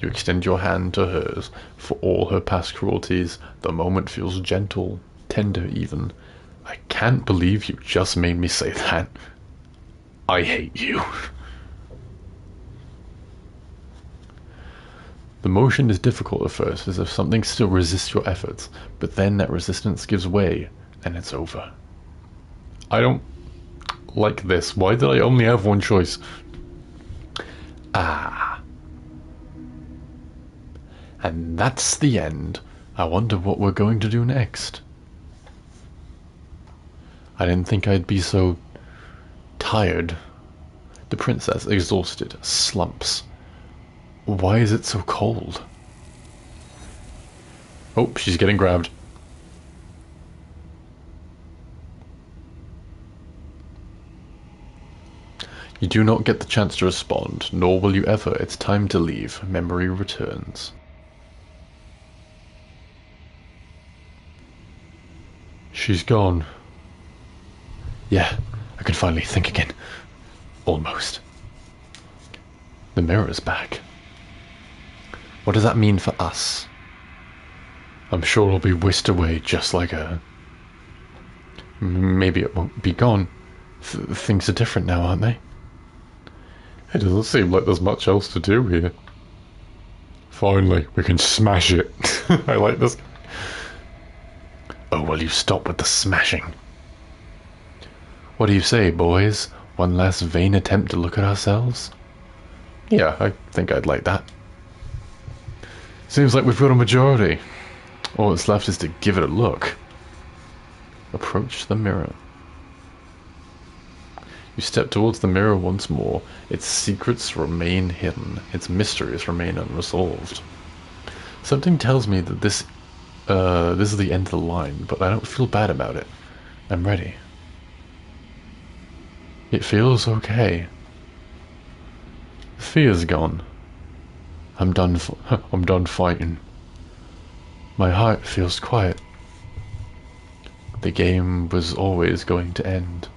You extend your hand to hers. For all her past cruelties, the moment feels gentle, tender even. I can't believe you just made me say that. I hate you. The motion is difficult at first, as if something still resists your efforts, but then that resistance gives way, and it's over. I don't like this. Why did I only have one choice? Ah. And that's the end. I wonder what we're going to do next. I didn't think I'd be so tired. The princess, exhausted, slumps. Why is it so cold? Oh, she's getting grabbed. You do not get the chance to respond, nor will you ever. It's time to leave. Memory returns. She's gone. Yeah, I can finally think again. Almost. The mirror's back. What does that mean for us? I'm sure it'll be whisked away just like her. Maybe it won't be gone. Things are different now, aren't they? It doesn't seem like there's much else to do here. Finally, we can smash it. I like this. Oh, will you stop with the smashing? What do you say, boys? One last vain attempt to look at ourselves? Yeah, I think I'd like that. Seems like we've got a majority. All that's left is to give it a look. Approach the mirror. You step towards the mirror once more. Its secrets remain hidden. Its mysteries remain unresolved. Something tells me that this is the end of the line, but I don't feel bad about it. I'm ready. It feels okay. The fear's gone. I'm done fighting. My heart feels quiet. The game was always going to end.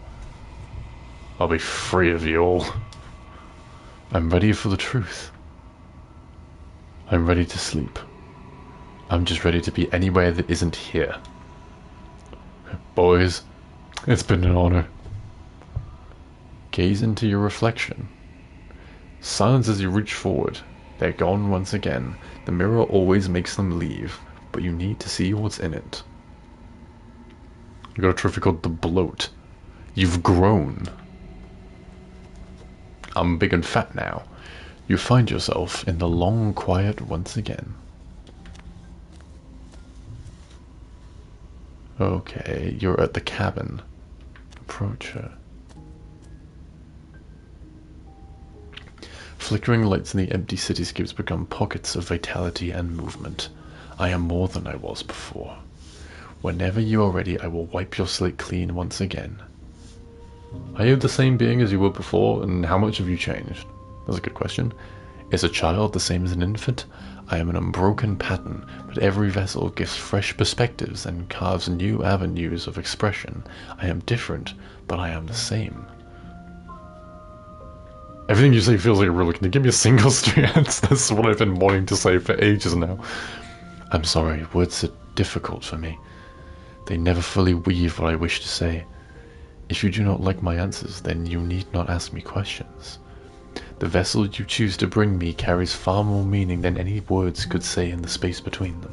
I'll be free of you all. I'm ready for the truth. I'm ready to sleep. I'm just ready to be anywhere that isn't here. Boys, it's been an honor. Gaze into your reflection. Silence as you reach forward. They're gone once again. The mirror always makes them leave, but you need to see what's in it. You got a trophy called the Bloat. You've grown. I'm big and fat now. You find yourself in the long quiet once again. Okay, you're at the cabin. Approach her. Flickering lights in the empty cityscapes become pockets of vitality and movement. I am more than I was before. Whenever you are ready, I will wipe your slate clean once again. Are you the same being as you were before, and how much have you changed? That's a good question. Is a child the same as an infant? I am an unbroken pattern, but every vessel gives fresh perspectives and carves new avenues of expression. I am different, but I am the same. Everything you say feels like a riddle. Can you give me a single straight answer? That's what I've been wanting to say for ages now. I'm sorry, words are difficult for me. They never fully weave what I wish to say. If you do not like my answers, then you need not ask me questions. The vessel you choose to bring me carries far more meaning than any words could say in the space between them.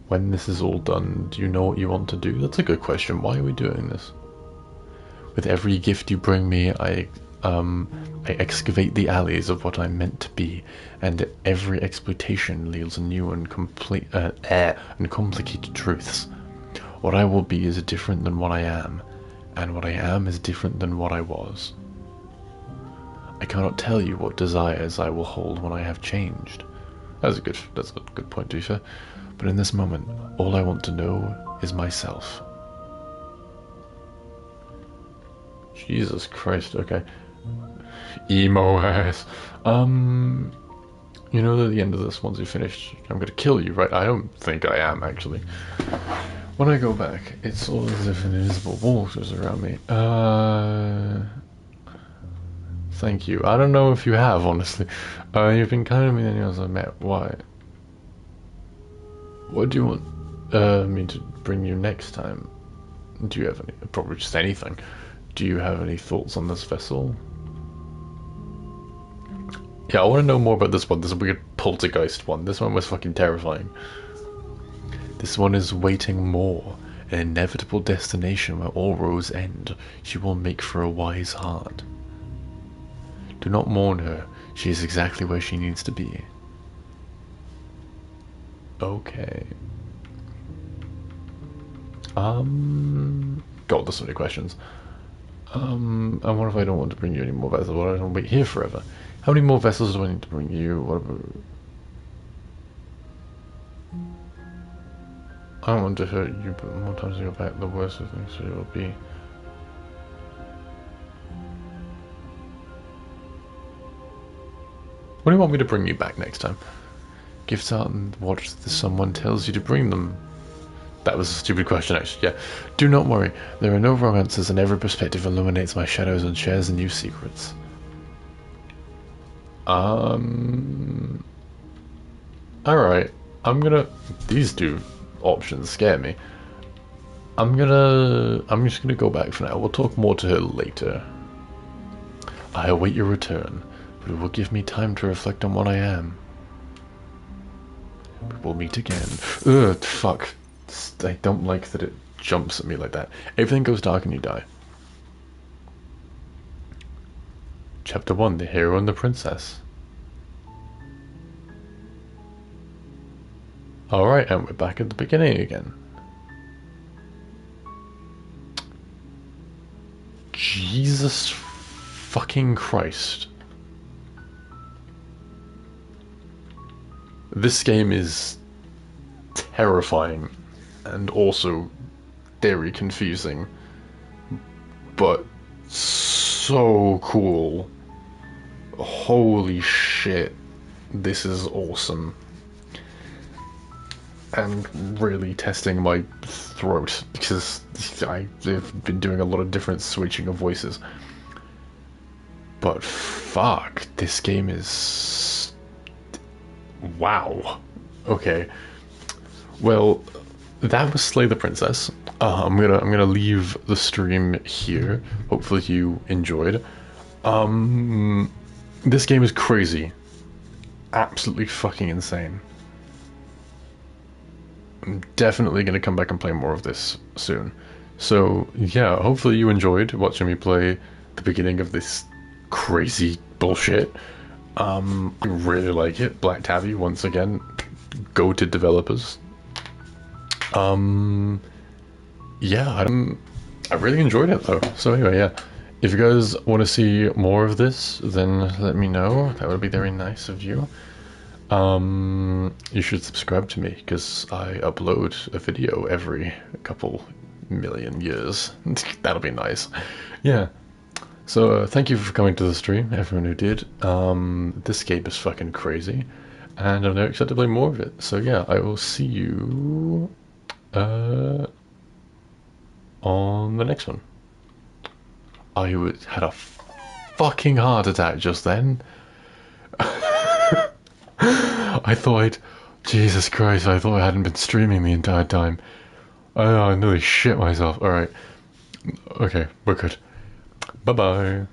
When this is all done, do you know what you want to do? That's a good question. Why are we doing this? With every gift you bring me, I excavate the alleys of what I'm meant to be, and every exploitation leaves new and complicated truths. What I will be is different than what I am, and what I am is different than what I was. I cannot tell you what desires I will hold when I have changed. That's a good point, Dusha. But in this moment, all I want to know is myself. Jesus Christ, okay. Emo ass. You know that at the end of this, once you finish, I'm gonna kill you, right? I don't think I am, actually. When I go back, it's all as if an invisible wall goes around me. Thank you. I don't know if you have, honestly. You've been kind of mean anyone I've met. Why? What do you want me to bring you next time? Do you have any? Probably just anything. Do you have any thoughts on this vessel? Yeah, I want to know more about this one. This weird poltergeist one. This one was fucking terrifying. This one is waiting more. An inevitable destination where all roads end. She will make for a wise heart. Do not mourn her. She is exactly where she needs to be. Okay. God, there's so many questions. And what if I don't want to bring you any more vessels? What if I don't wait here forever? How many more vessels do I need to bring you? What about... I don't want to hurt you, but the more times you go back, the worse of things it will be. What do you want me to bring you back next time? Gifts out and watch that someone tells you to bring them. That was a stupid question, actually. Yeah. Do not worry. There are no wrong answers, and every perspective illuminates my shadows and shares new secrets. Alright. These two options scare me. I'm just gonna go back for now. We'll talk more to her later. I await your return, but it will give me time to reflect on what I am. We will meet again. Ugh, fuck. I don't like that it jumps at me like that. Everything goes dark and you die. Chapter 1, The Hero and the Princess. Alright, and we're back at the beginning again. Jesus fucking Christ. This game is terrifying and also very confusing, but so cool. Holy shit, this is awesome. And really testing my throat because I've been doing a lot of different switching of voices. But fuck, this game is... wow. Okay. Well, that was Slay the Princess. I'm gonna leave the stream here. Hopefully you enjoyed. This game is crazy. Absolutely fucking insane. I'm definitely gonna come back and play more of this soon. So yeah, hopefully you enjoyed watching me play the beginning of this crazy bullshit. I really like it. Black Tabby, once again, go to developers. Yeah, I really enjoyed it though. So anyway, yeah, if you guys want to see more of this, then let me know. That would be very nice of you. You should subscribe to me because I upload a video every couple million years. That'll be nice. Yeah. So thank you for coming to the stream, everyone who did. This game is fucking crazy, and I'm now excited to play more of it. So yeah, I will see you on the next one. I had a fucking heart attack just then. I thought Jesus Christ, I thought I hadn't been streaming the entire time. I nearly shit myself. Alright. Okay, we're good. Bye-bye.